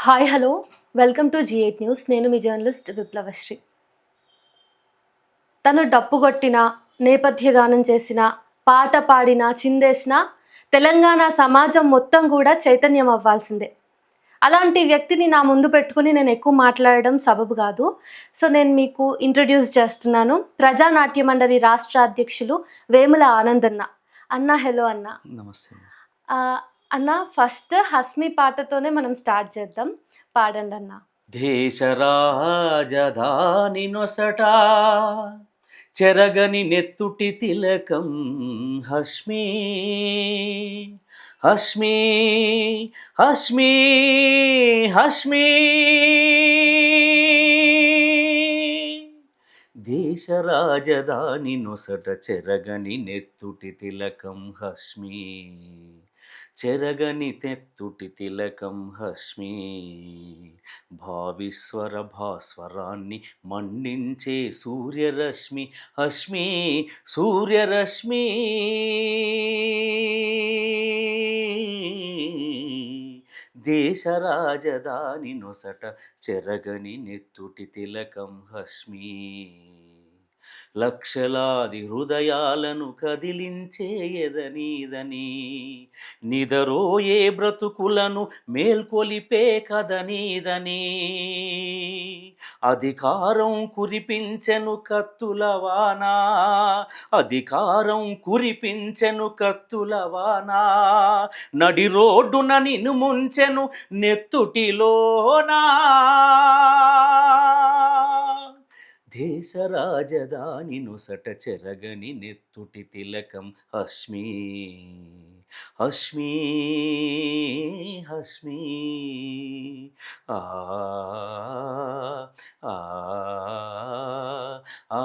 Hi hello welcome to G8 news. నేను మీ journalist విప్లవశ్రీ. తను డప్పు కొట్టినా, నేపథ్య గానం చేసినా, పాట పాడినా, చిందేసినా తెలంగాణ సమాజం మొత్తం కూడా చైతన్యం అవ్వాల్సిందే. అలాంటి వ్యక్తిని నా ముందు పెట్టుకొని నేను ఎక్కువ మాట్లాడడం సబబు కాదు. సో నేను మీకు ఇంట్రడ్యూస్ చేస్తున్నాను. ప్రజానాట్య మండలి రాష్ట్ర అధ్యక్షులు వేముల ఆనందన్న. అన్న హలో అన్న. నమస్తే. అన్న ఫస్ట్ హస్మి పాటతోనే మనం స్టార్ట్ చేద్దాం. పాడండి అన్న. దేశ రాజధాని నొసట చెరగని నెత్తుటి తిలకం హస్మి హస్మి హస్మి హస్మి దేశ రాజధాని నొసట చెరగని నెత్తుటి తిలకం హస్మి చెరగని తెత్తుటి తిలకం హస్మి భావిస్వర భాస్వరాన్ని మండించే సూర్యరశ్మి హస్మి సూర్యరశ్మి దేశ రాజధాని నొసట చెరగని నెత్తుటి తిలకం హస్మి లక్షలాది హృదయాలను కదిలించే ఎదనీదని నిదరోయే బ్రతుకులను మేల్కొలిపే కదనీదని అధికారం కురిపించెను కత్తులవానా అధికారం కురిపించెను కత్తులవానా నడి రోడ్డున నిన్ను ముంచెను నెత్తుటిలోనా దేశ రాజధాని నొసట చెరగని నెత్తుటి తిలకం హస్మి హస్మి హస్మి ఆ ఆ ఆ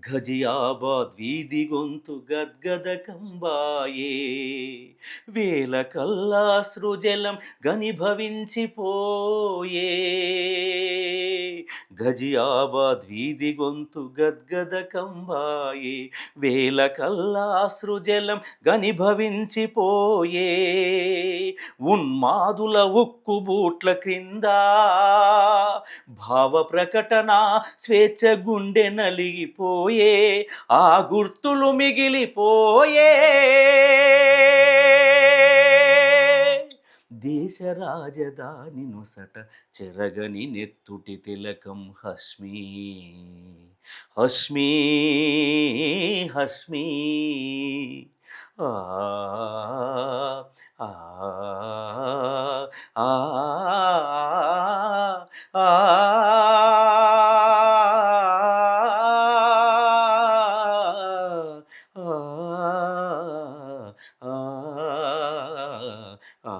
ఘజియాబాద్ వీధి గొంతు గద్గద కంబాయే వేల కల్లా సృజలం గనిభవించిపోయే ఘజియాబాద్ వీధి గొంతు గద్గద కంబాయే వేల కల్లా సృజలం గనిభవించిపోయే ఉన్మాదుల ఉక్కు బూట్ల క్రింద భావ ప్రకటన స్వేచ్ఛ గుండె నలిగిపోయే ఆ గుర్తులు మిగిలిపోయే దేశ రాజధాని నొసట చెరగని నెత్తుటి తిలకం హస్మి హస్మి హస్మి ఆ ఆ ఆ ఆ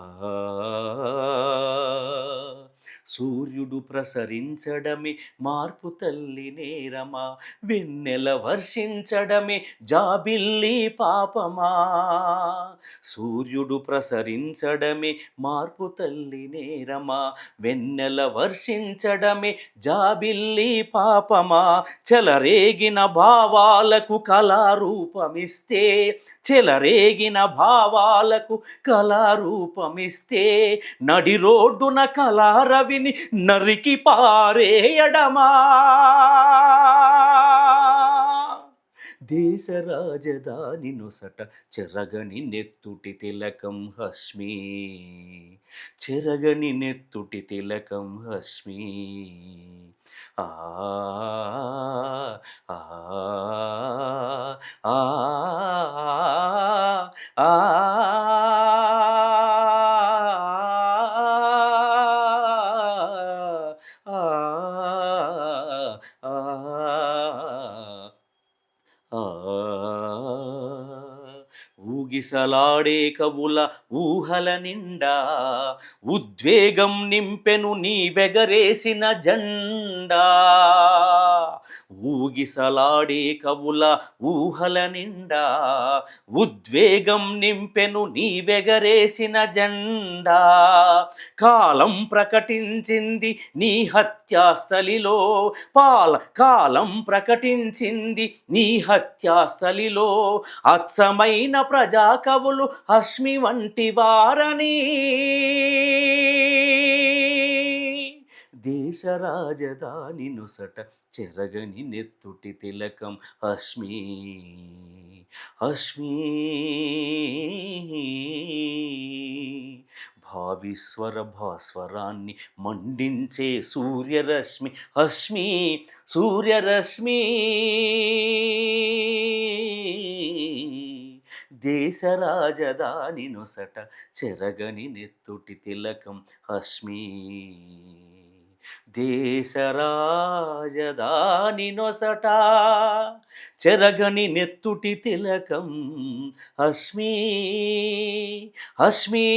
సూర్యుడు ప్రసరించడమే మార్పు తల్లి నేరమా వెన్నెల వర్షించడమే జాబిల్లి పాపమా సూర్యుడు ప్రసరించడమే మార్పు తల్లి నేరమా వెన్నెల వర్షించడమే జాబిల్లి పాపమా చెలరేగిన భావాలకు కళారూపమిస్తే చెలరేగిన భావాలకు కళారూపమిస్తే నడి రోడ్డున కళారవిని నరికి పారేయడమా దేశ రాజధాని నొసట చెరగని నెత్తుటి తిలకం హస్మి చెరగని నెత్తుటి తిలకం హస్మి ఆ ఆ ఆ ఆ ఊగి ఊగిసలాడే కవుల ఊహల నిండా ఉద్వేగం నింపెను నీవెగరేసిన జెండా. ఊగిసలాడే కవుల ఊహల నిండా ఉద్వేగం నింపెను నీవెగరేసిన జెండా. కాలం ప్రకటించింది నీ హత్యాస్థలిలో, కాలం ప్రకటించింది నీ హత్యాస్థలిలో అచ్చమైన ప్రజాకవులు హష్మి వంటి వారని. దేశ రాజధాని నొసట చెరగని నెత్తుటి తిలకం హష్మి. హష్మి భావిస్వర భాస్వరాన్ని మండించే సూర్యరశ్మి హష్మి. సూర్యరశ్మి దేశ రాజధాని నొసట చెరగని నెత్తుటి తిలకం హష్మి. దేశ రాజధాని నొసట చెరగని నెత్తుటి తిలకం Hashmi. Hashmi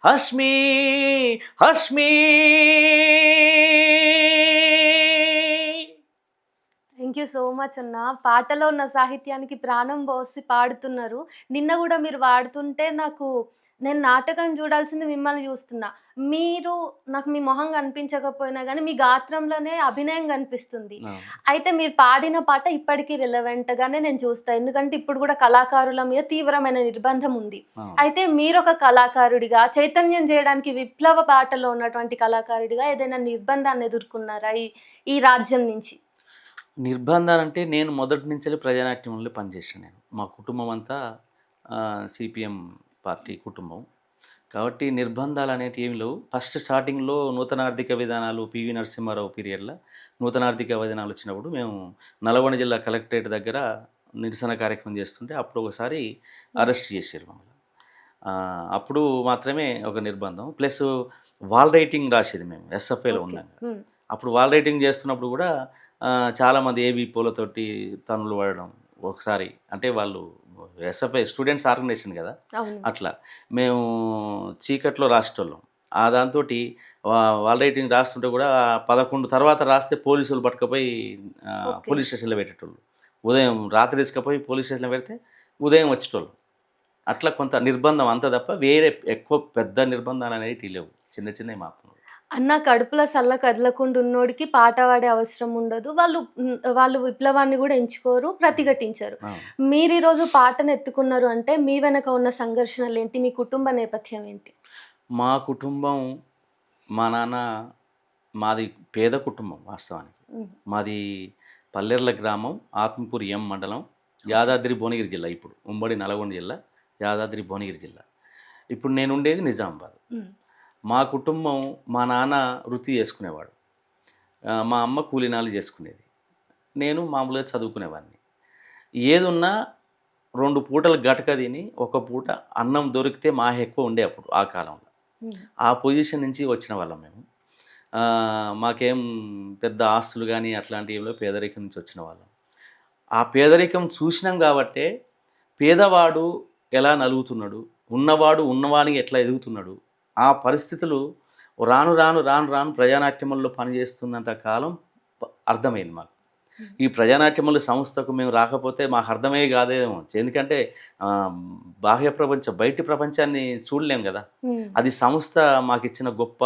Hashmi Hashmi. Thank you so much అన్న. పాటలో ఉన్న సాహిత్యానికి ప్రాణం పోసి పాడుతున్నారు. నిన్న కూడా మీరు పాడుతుంటే నేను నాటకం చూడాల్సింది మిమ్మల్ని చూస్తున్నా. నాకు మీ మొహం కనిపించకపోయినా కానీ మీ గాత్రంలోనే అభినయం కనిపిస్తుంది. అయితే మీరు పాడిన పాట ఇప్పటికీ రిలవెంట్గానే నేను చూస్తా. ఎందుకంటే ఇప్పుడు కూడా కళాకారుల మీద తీవ్రమైన నిర్బంధం ఉంది. అయితే మీరు ఒక కళాకారుడిగా చైతన్యం చేయడానికి విప్లవ పాటలో ఉన్నటువంటి కళాకారుడిగా ఏదైనా నిర్బంధాన్ని ఎదుర్కొన్నారా ఈ రాజ్యం నుంచి? నిర్బంధాలు అంటే నేను మొదటి నుంచి ప్రజానాట్యంలో పనిచేసాను. నేను మా కుటుంబం అంతా సిపిఎం పార్టీ కుటుంబం కాబట్టి నిర్బంధాలు అనేవి ఏమి లేవు. ఫస్ట్ స్టార్టింగ్లో నూతన ఆర్థిక విధానాలు పివి నరసింహారావు పీరియడ్లో నూతన ఆర్థిక విధానాలు వచ్చినప్పుడు మేము నల్గొండ జిల్లా కలెక్టరేట్ దగ్గర నిరసన కార్యక్రమం చేస్తుంటే అప్పుడు ఒకసారి అరెస్ట్ చేశారు మమ్మల్ని. అప్పుడు మాత్రమే ఒక నిర్బంధం. ప్లస్ వాల్ రైటింగ్ రాసేది మేము ఎస్ఎఫ్ఐలో ఉన్నాం. అప్పుడు వాల్ రైటింగ్ చేస్తున్నప్పుడు కూడా చాలామంది ఏబీ పూలతోటి తనులు పడడం ఒకసారి. అంటే వాళ్ళు ఎస్ఎఫ్ఐ స్టూడెంట్స్ ఆర్గనైజేషన్ కదా, అట్లా మేము చీకట్లో రాసేటోళ్ళం. దాంతో వాల్ రైటింగ్ రాస్తుంటే కూడా 11 తర్వాత రాస్తే పోలీసులు పట్టుకపోయి పోలీస్ స్టేషన్లో పెట్టేటోళ్ళు. ఉదయం రాత్రి తీసుకుపోయి పోలీస్ స్టేషన్లో పెడితే ఉదయం వచ్చేటోళ్ళు. అట్లా కొంత నిర్బంధం అంత తప్ప వేరే ఎక్కువ పెద్ద నిర్బంధాలు అనేవి లేవు. చిన్న చిన్నవి మాత్రం. అన్న కడుపులో సల్ల కదలకుండా ఉన్నోడికి పాట పాడే అవసరం ఉండదు. వాళ్ళు విప్లవాన్ని కూడా ఎంచుకోరు, ప్రతిఘటించారు. మీరు ఈరోజు పాటను ఎత్తుకున్నారు అంటే మీ వెనక ఉన్న సంఘర్షణలు ఏంటి? మీ కుటుంబ నేపథ్యం ఏంటి? మా కుటుంబం, మా నాన్న, మాది పేద కుటుంబం వాస్తవానికి. మాది పల్లెర్ల గ్రామం, ఆత్మకూరు ఎం మండలం, యాదాద్రి భువనగిరి జిల్లా. ఇప్పుడు ఉమ్మడి నల్గొండ జిల్లా, యాదాద్రి భువనగిరి జిల్లా. ఇప్పుడు నేను ఉండేది నిజామాబాద్. మా కుటుంబం, మా నాన్న వృత్తి చేసుకునేవాడు, మా అమ్మ కూలీనాలు చేసుకునేది, నేను మామూలుగా చదువుకునేవాడిని. ఏదున్నా 2 పూటలు గటక తిని 1 పూట అన్నం దొరికితే మా ఎక్కువ ఉండే అప్పుడు ఆ కాలంలో. ఆ పొజిషన్ నుంచి వచ్చిన వాళ్ళం మేము. మాకేం పెద్ద ఆస్తులు కానీ అట్లాంటివి పేదరికం నుంచి వచ్చిన వాళ్ళం. ఆ పేదరికం చూసినాం కాబట్టే పేదవాడు ఎలా నలుగుతున్నాడు, ఉన్నవాడు ఉన్నవానికి ఎట్లా ఎదుగుతున్నాడు, ఆ పరిస్థితులు రాను రాను రాను రాను ప్రజానాట్యముల్లో పనిచేస్తున్నంత కాలం అర్థమైంది మాకు. ఈ ప్రజానాట్యముల సంస్థకు మేము రాకపోతే మాకు అర్థమే కాదేమో. ఎందుకంటే బాహ్య ప్రపంచం, బయటి ప్రపంచాన్ని చూడలేం కదా. అది సంస్థ మాకు ఇచ్చిన గొప్ప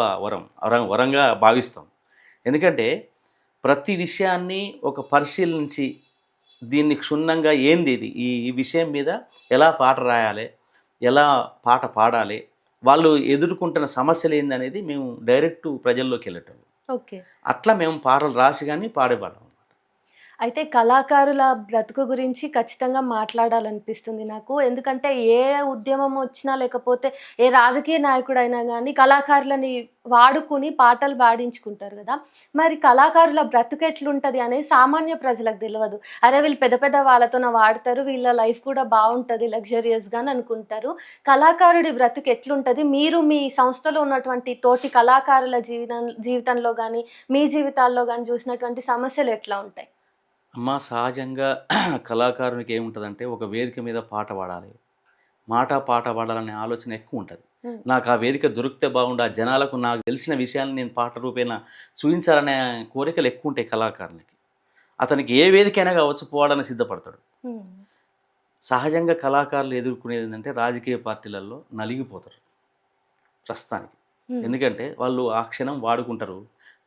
వరంగా భావిస్తాం. ఎందుకంటే ప్రతి విషయాన్ని ఒక పరిశీలించి దీన్ని క్షుణ్ణంగా ఏంది ఇది, ఈ విషయం మీద ఎలా పాట రాయాలి, ఎలా పాట పాడాలి, వాళ్ళు ఎదుర్కొంటున్న సమస్యలు ఏందనేది మేము డైరెక్ట్ ప్రజల్లోకి వెళ్ళటం. అట్లా మేము పాటలు రాసి కానీ పాడేవాళ్ళం. అయితే కళాకారుల బ్రతుకు గురించి ఖచ్చితంగా మాట్లాడాలనిపిస్తుంది నాకు. ఎందుకంటే ఏ ఉద్యమం వచ్చినా లేకపోతే ఏ రాజకీయ నాయకుడైనా కానీ కళాకారులని వాడుకుని పాటలు పాడించుకుంటారు కదా. మరి కళాకారుల బ్రతుకు ఎట్లుంటుంది అనేది సామాన్య ప్రజలకు తెలియదు. అరే వీళ్ళు పెద్ద పెద్ద వాళ్ళతో వాడతారు, వీళ్ళ లైఫ్ కూడా బాగుంటుంది లగ్జరియస్గా అనుకుంటారు. కళాకారుడి బ్రతుకు ఎట్లుంటుంది? మీరు మీ సంస్థలో ఉన్నటువంటి తోటి కళాకారుల జీవితంలో కానీ మీ జీవితాల్లో కానీ చూసినటువంటి సమస్యలు ఎట్లా ఉంటాయి? సహజంగా కళాకారునికి ఏముంటుందంటే ఒక వేదిక మీద పాట పాడాలి, మాట పాట పాడాలనే ఆలోచన ఎక్కువ ఉంటుంది. నాకు ఆ వేదిక దొరికితే బాగుండు, ఆ జనాలకు నాకు తెలిసిన విషయాలను నేను పాట రూపేణ చూపించాలనే కోరికలు ఎక్కువ ఉంటాయి కళాకారునికి. అతనికి ఏ వేదికైనా కావచ్చు పోవాలని సిద్ధపడతాడు. సహజంగా కళాకారులు ఎదుర్కొనేది ఏంటంటే రాజకీయ పార్టీలలో నలిగిపోతారు ప్రస్తుతానికి. ఎందుకంటే వాళ్ళు ఆ క్షణం వాడుకుంటారు,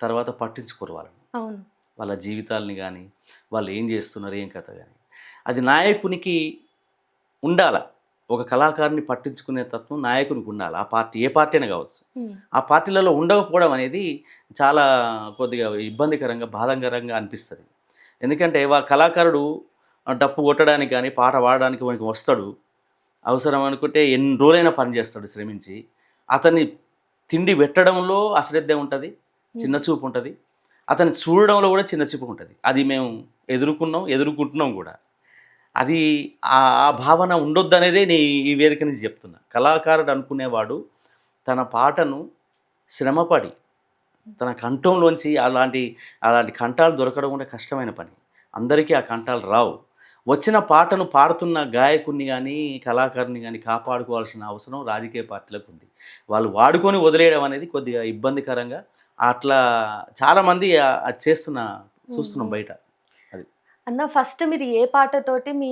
తర్వాత పట్టించుకోరు వాళ్ళని, అవును. వాళ్ళ జీవితాలని కానీ వాళ్ళు ఏం చేస్తున్నారు ఏం కథ కానీ. అది నాయకునికి ఉండాల. ఒక కళాకారుని పట్టించుకునే తత్వం నాయకునికి ఉండాలి. ఆ పార్టీ ఏ పార్టీ అయినా కావచ్చు. ఆ పార్టీలలో ఉండకపోవడం అనేది చాలా కొద్దిగా ఇబ్బందికరంగా బాధాకరంగా అనిపిస్తుంది. ఎందుకంటే కళాకారుడు డప్పు కొట్టడానికి కానీ పాట పాడడానికి మనకి వస్తాడు, అవసరం అనుకుంటే ఎన్ని రోజులైనా పని చేస్తాడు శ్రమించి. అతన్ని తిండి పెట్టడంలో అశ్రద్ధ ఉంటుంది, చిన్న చూపు ఉంటుంది. అతన్ని చూడడంలో కూడా చిన్న చూపు ఉంటుంది. అది మేము ఎదుర్కొంటున్నాం కూడా. అది ఆ భావన ఉండొద్దు అనేదే ఈ వేదిక నుంచి చెప్తున్నా. కళాకారుడు అనుకునేవాడు తన పాటను శ్రమపడి తన కంఠంలోంచి అలాంటి కంఠాలు దొరకడం కూడా కష్టమైన పని. అందరికీ ఆ కంఠాలు రావు. వచ్చిన పాటను పాడుతున్న గాయకుడిని కానీ కళాకారుని కానీ కాపాడుకోవాల్సిన అవసరం రాజకీయ పార్టీలకు ఉంది. వాళ్ళు వాడుకొని వదిలేయడం అనేది కొద్దిగా ఇబ్బందికరంగా అట్లా చాలామంది అది చూస్తున్నాం బయట. అది అన్న, ఫస్ట్ మీరు ఏ పాటతోటి మీ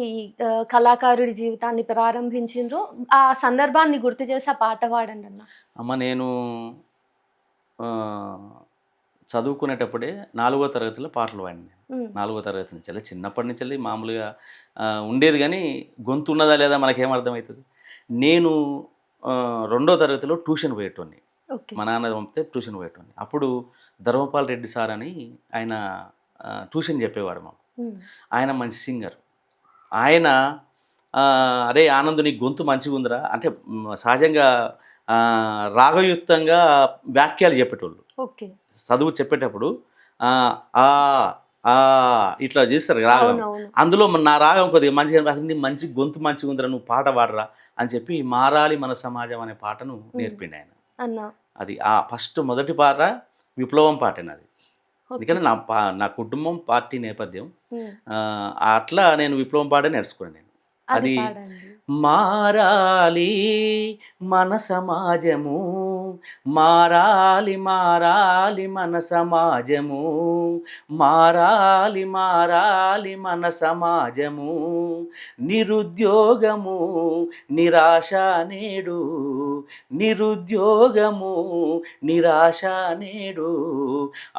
కళాకారుడి జీవితాన్ని ప్రారంభించిండ్రో ఆ సందర్భాన్ని గుర్తు చేసి ఆ పాట పాడండి అన్న. అమ్మ, నేను చదువుకునేటప్పుడే 4వ తరగతిలో పాటలు పాడినాను. 4వ తరగతి నుంచి చిన్నప్పటి నుంచి మామూలుగా ఉండేది, కానీ గొంతు ఉన్నదా లేదా మనకేం అర్థమవుతుంది. నేను 2వ తరగతిలో ట్యూషన్ పోయేటోని. మా నాన్న పంపితే ట్యూషన్ పోయేటోని. అప్పుడు ధర్మపాల్ రెడ్డి సార్ అని ఆయన ట్యూషన్ చెప్పేవాడు మాకు. ఆయన మంచి సింగర్. ఆయన అరే ఆనంద్ నీ గొంతు మంచిగా ఉందిరా అంటే సహజంగా రాగయుక్తంగా వాక్యాలు చెప్పేటోళ్ళు. చదువు చెప్పేటప్పుడు ఇట్లా చేస్తారు రాగం. అందులో నా రాగం కొద్దిగా మంచిగా అసలు మంచి గొంతు మంచిగా ఉందిరా, నువ్వు పాట పాడరా అని చెప్పి మారాలి మన సమాజం అనే పాటను నేర్పిండి ఆయన. అది ఫస్ట్ మొదటి పాట విప్లవం పాటేనది. ఎందుకంటే నా కుటుంబం పార్టీ నేపథ్యం. అట్లా నేను విప్లవం పాట నేర్చుకున్నాను నేను. అది మారాలి మన సమాజము, మారాలి మారాలి మన సమాజము, మారాలి మారాలి మన సమాజము, నిరుద్యోగము నిరాశ నేడు, నిరుద్యోగము నిరాశ నేడు,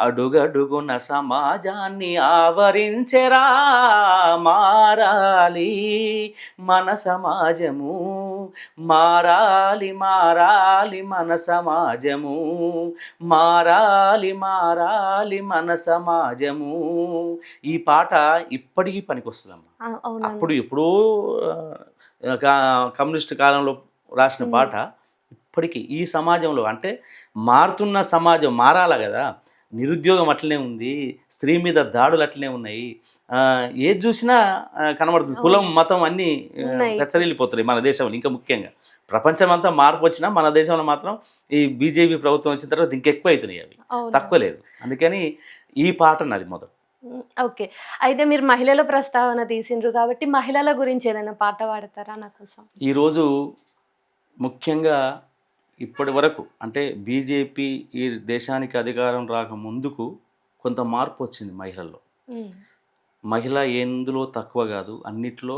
అడుగడుగున సమాజాన్ని ఆవరించెరా, మారాలి మన సమాజము, మారాలి మారాలి మన సమాజము, మారాలి మారాలి మన సమాజము. ఈ పాట ఇప్పటికీ పనికొస్తుందమ్మా. అప్పుడు ఎప్పుడో కమ్యూనిస్ట్ కాలంలో రాసిన పాట ఇప్పటికీ ఈ సమాజంలో అంటే మారుతున్న సమాజం మారాల కదా. నిరుద్యోగం అట్లనే ఉంది, స్త్రీ మీద దాడులు అట్లనే ఉన్నాయి, ఏది చూసినా కనబడుతుంది. కులం మతం అన్నీ పెచ్చరిల్లిపోతున్నాయి మన దేశంలో. ఇంకా ముఖ్యంగా ప్రపంచం అంతా మార్పు వచ్చినా మన దేశంలో మాత్రం ఈ బీజేపీ ప్రభుత్వం వచ్చిన తర్వాత ఇంకెక్కువ అవుతున్నాయి, అవి తక్కువ లేదు. అందుకని ఈ పాట నాది మొదలు. ఓకే, అయితే మీరు మహిళల ప్రస్తావన తీసిండ్రు కాబట్టి మహిళల గురించి ఏదైనా పాట పాడతారా నా కోసం? ఈరోజు ముఖ్యంగా ఇప్పటి వరకు అంటే బీజేపీ ఈ దేశానికి అధికారం రాక ముందుకు కొంత మార్పు వచ్చింది మహిళల్లో. మహిళ ఎందులో తక్కువ కాదు, అన్నిట్లో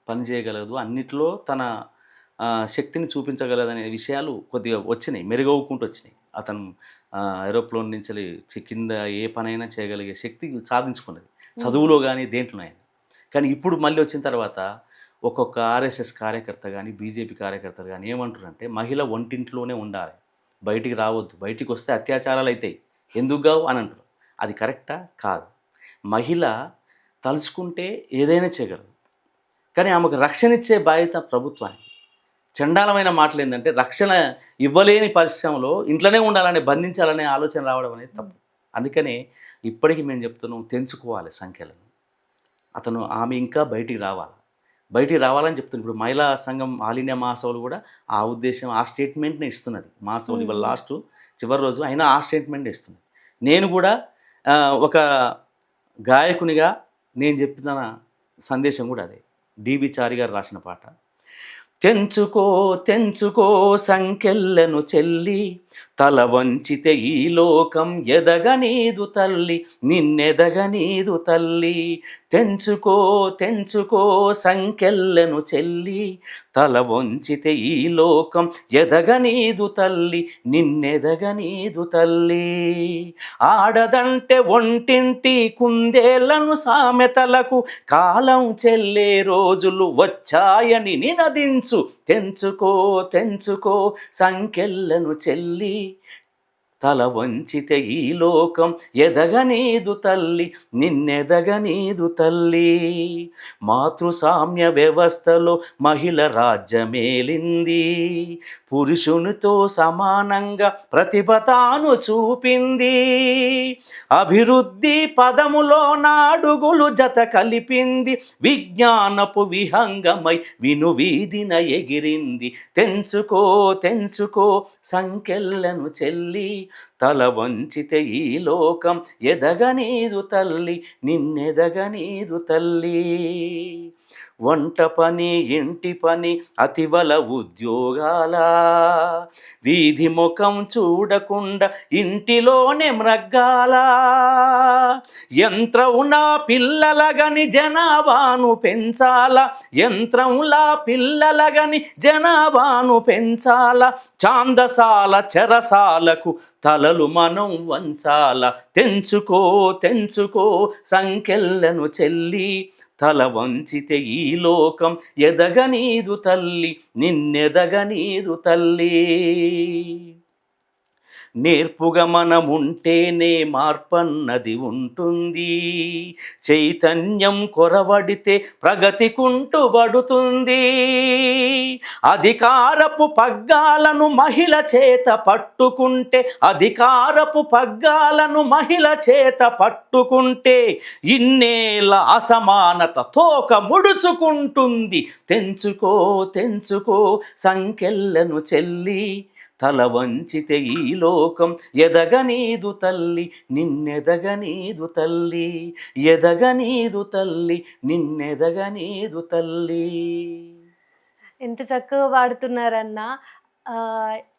పనిచేయగలదు, అన్నిట్లో తన శక్తిని చూపించగలదనే విషయాలు కొద్దిగా వచ్చినాయి, మెరుగవుకుంటూ వచ్చినాయి. అతను ఏరోప్లేన్ నుంచి కింద ఏ పనైనా చేయగలిగే శక్తి సాధించుకున్నది, చదువులో కానీ దేంట్లోనైనా. కానీ ఇప్పుడు మళ్ళీ వచ్చిన తర్వాత ఒక్కొక్క ఆర్ఎస్ఎస్ కార్యకర్త కానీ బీజేపీ కార్యకర్తలు కానీ ఏమంటారంటే మహిళ వంటింట్లోనే ఉండాలి, బయటికి రావద్దు, బయటికి వస్తే అత్యాచారాలు అవుతాయి, ఎందుకు కావు అని అంటారు. అది కరెక్టా? కాదు. మహిళ తలుచుకుంటే ఏదైనా చేయగలదు, కానీ ఆమెకు రక్షణ ఇచ్చే బాధ్యత ప్రభుత్వానికి. చండాలమైన మాటలు ఏంటంటే రక్షణ ఇవ్వలేని పరిశ్రమలో ఇంట్లోనే ఉండాలని బంధించాలనే ఆలోచన రావడం అనేది తప్పు. అందుకనే ఇప్పటికీ మేము చెప్తున్నాం, తెంచుకోవాలి సంఖ్యలను. ఆమె ఇంకా బయటికి రావాలని చెప్తుంది. ఇప్పుడు మహిళా సంఘం ఆల్ ఇండియా మహాసభలు కూడా ఆ ఉద్దేశం, ఆ స్టేట్మెంట్ని ఇస్తున్నది. మహాసభలు ఇవాళ చివరి రోజు అయినా ఆ స్టేట్మెంట్ ఇస్తున్నది. నేను కూడా ఒక గాయకునిగా నేను చెప్పిన సందేశం కూడా అదే. డిబి చారి గారు రాసిన పాట, తెంచుకో తెంచుకో సంకెళ్ళను చెల్లి, తల వంచితే ఈ లోకం ఎదగనీదు తల్లి, నిన్నెదగనీదు తల్లి. తెంచుకో తెంచుకో సంకెళ్ళను చెల్లి, తల వంచితే ఈ లోకం ఎదగనీదు తల్లి, నిన్నెదగనీదు తల్లి. ఆడదంటే ఒంటింటి కుందేళ్లను సామెతలకు కాలం చెల్లే రోజులు వచ్చాయని నినదించు. తెంచుకో తెంచుకో సంకెళ్ళను చెల్లి, తల వంచితే ఈ లోకం ఎదగనీదు తల్లి, నిన్నెదగనీదు తల్లి. మాతృసామ్య వ్యవస్థలో మహిళ రాజ్యమేలింది, పురుషునితో సమానంగా ప్రతిభ తాను చూపింది. అభివృద్ధి పదములో నాడుగులు జత కలిపింది, విజ్ఞానపు విహంగమై వినువీధిన ఎగిరింది. తెంచుకో తెంచుకో సంకెళ్ళను చెల్లి, తల వంచితే ఈ లోకం ఎదగనీదు తల్లి, నిన్నెదగనీదు తల్లి. వంట పని ఇంటి పని అతివల ఉద్యోగాల, వీధి ముఖం చూడకుండా ఇంటిలోనే మ్రగ్గాల. యంత్రంలా పిల్లలగని జనాభాను పెంచాల, యంత్రంలా పిల్లలగని జనాభాను పెంచాల. ఛాందసాల చెరసాలకు తలలు మనం వంచాల. తెంచుకో తెంచుకో సంకెళ్ళను చెల్లి, తల వంచితే ఈ లోకం ఎదగనీదు తల్లి, నిన్నెదగనీదు తల్లి. నేర్పుగా మనముంటేనే మార్పన్నది ఉంటుంది, చైతన్యం కొరవడితే ప్రగతి కుంటుబడుతుంది. అధికారపు పగ్గాలను మహిళ చేత పట్టుకుంటే, అధికారపు పగ్గాలను మహిళ చేత పట్టుకుంటే ఇన్నేళ్ళ అసమానత తోక ముడుచుకుంటుంది. తెంచుకో తెంచుకో సంకెళ్ళను చెల్లి, తల వంచితే ఈ లోకం ఎదగనీదు తల్లి, నిన్నెదగనీదు తల్లి, ఎదగనీదు తల్లి, నిన్నెదగనీదు తల్లి. ఎంత చక్కగా పాడుతున్నారన్నా.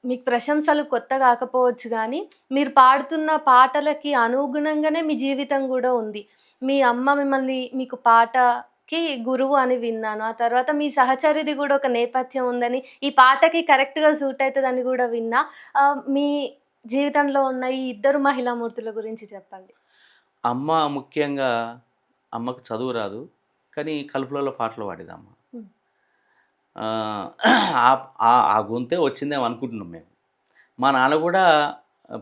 మీకు ప్రశంసలు కొత్త కాకపోవచ్చు కానీ మీరు పాడుతున్న పాటలకి అనుగుణంగానే మీ జీవితం కూడా ఉంది. మీ అమ్మ మిమ్మల్ని మీకు పాటకి గురువు అని విన్నాను. ఆ తర్వాత మీ సహచరిది కూడా ఒక నేపథ్యం ఉందని, ఈ పాటకి కరెక్ట్గా సూట్ అవుతుందని కూడా విన్నా. మీ జీవితంలో ఉన్న ఈ ఇద్దరు మహిళామూర్తుల గురించి చెప్పండి. అమ్మ ముఖ్యంగా, అమ్మకు చదువు రాదు కానీ కలుపులలో పాటలు పాడేదమ్మ. ఉమ్, ఆ గొంతే వచ్చిందేమో అనుకుంటున్నాం మేము. మా నాన్న కూడా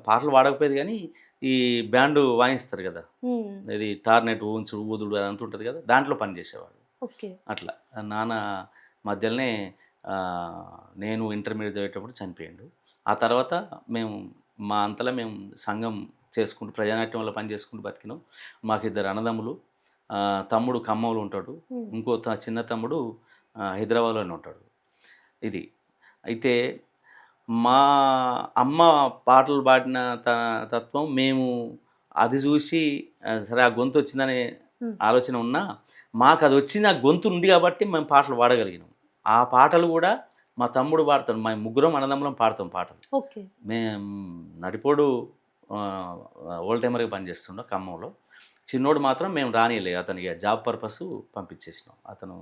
పాటలు పాడకపోయేది కానీ ఈ బ్యాండు వాయిస్తారు కదా, ఉమ్, ఇది టార్నెట్ ఊంచుడు ఊదుడు అని అంత ఉంటుంది కదా, దాంట్లో పనిచేసేవాడు. ఓకే. అట్లా నాన్న మధ్యలోనే ఆ, నేను ఇంటర్మీడియట్ చదివేటప్పుడు చనిపోయిండు. ఆ తర్వాత మేము మా అంతలో మేము సంఘం చేసుకుంటూ ప్రజానాట్యం వల్ల పని చేసుకుంటూ బతికినాం. మాకు ఇద్దరు అన్నదమ్ములు, తమ్ముడు ఖమ్మంలో ఉంటాడు, ఉమ్, ఇంకో చిన్న తమ్ముడు హైదరాబాద్లోనే ఉంటాడు. ఇది అయితే మా అమ్మ పాటలు పాడిన తత్వం మేము అది చూసి సరే ఆ గొంతు వచ్చిందనే ఉమ్, ఆలోచన ఉన్నా, మాకు అది వచ్చింది, ఆ గొంతు ఉంది కాబట్టి మేము పాటలు పాడగలిగినాం. ఆ పాటలు కూడా మా తమ్ముడు పాడతాడు, మా ముగ్గురం అన్నదమ్ములం పాడతాం పాటలు. ఓకే. మేము నడిపోడు ఓల్డ్ టైమర్గా పనిచేస్తుండే ఖమ్మంలో. చిన్నోడు మాత్రం మేము రానియలే, అతనికి జాబ్ పర్పస్ పంపించేసినాం. అతను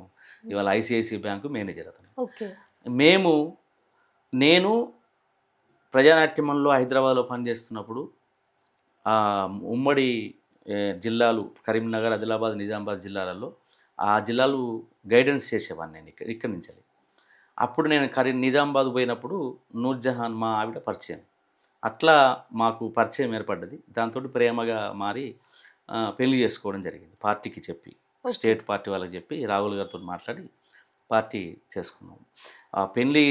ఇవాళ ఐసిఐసిఐ బ్యాంకు మేనేజర్ అతను. ఓకే. నేను ప్రజానాట్యంలో హైదరాబాద్లో పనిచేస్తున్నప్పుడు ఉమ్మడి జిల్లాలు కరీంనగర్, ఆదిలాబాద్, నిజామాబాద్ జిల్లాలలో ఆ జిల్లాలు గైడెన్స్ చేసేవాడిని నేను ఇక్కడి నుంచి. అప్పుడు నేను నిజామాబాద్ పోయినప్పుడు నూర్జహాన్ మా ఆవిడ పరిచయం. అట్లా మాకు పరిచయం ఏర్పడ్డది. దాంతో ప్రేమగా మారి పెళ్లి చేసుకోవడం జరిగింది. పార్టీకి చెప్పి, స్టేట్ పార్టీ వాళ్ళకి చెప్పి రాహుల్ గారితో మాట్లాడి పార్టీ చేసుకున్నాం. ఆ పెళ్ళి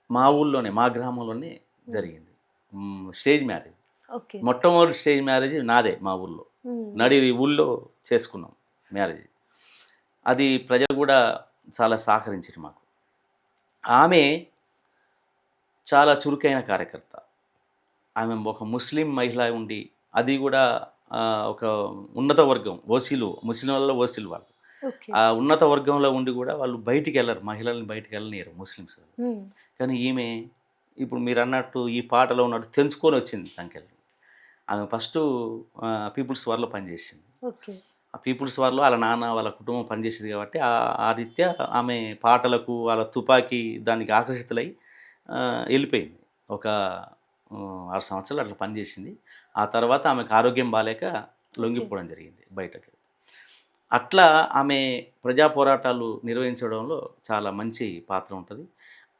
మా ఊళ్ళోనే, మా గ్రామంలోనే జరిగింది. స్టేజ్ మ్యారేజ్, మొట్టమొదటి స్టేజ్ మ్యారేజ్ నాదే మా ఊళ్ళో. నడి ఊళ్ళో చేసుకున్నాం మ్యారేజ్. అది ప్రజలు కూడా చాలా సహకరించారు మాకు. ఆమె చాలా చురుకైన కార్యకర్త. ఆమె ఒక ముస్లిం మహిళ ఉండి, అది కూడా ఒక ఉన్నత వర్గం, ఓసీలు, ముస్లింలలో ఓసీలు వాళ్ళు. ఓకే. ఆ ఉన్నత వర్గంలో ఉండి కూడా వాళ్ళు బయటికి వెళ్ళరు, మహిళల్ని బయటికి వెళ్ళనియరు ముస్లిమ్స్. హ్మ్. కానీ ఈమె ఇప్పుడు మీరు అన్నట్టు ఈ పాటలో ఉన్నట్టు తెలుసుకొని వచ్చింది సంఖ్యలు. ఆమె ఫస్టు పీపుల్స్ వార్లో పనిచేసింది. ఓకే. ఆ పీపుల్స్ వార్లో వాళ్ళ నాన్న, వాళ్ళ కుటుంబం పనిచేసేది కాబట్టి ఆ రీత్యా ఆమె పాటలకు, వాళ్ళ తుపాకీ దానికి ఆకర్షితులై వెళ్ళిపోయింది. ఒక 6 సంవత్సరాలు అట్లా పనిచేసింది. ఆ తర్వాత ఆమెకు ఆరోగ్యం బాలేక ఓకే. లొంగిపోవడం జరిగింది బయటకి. అట్లా ఆమె ప్రజా పోరాటాలు నిర్వహించడంలో చాలా మంచి పాత్ర ఉంటది.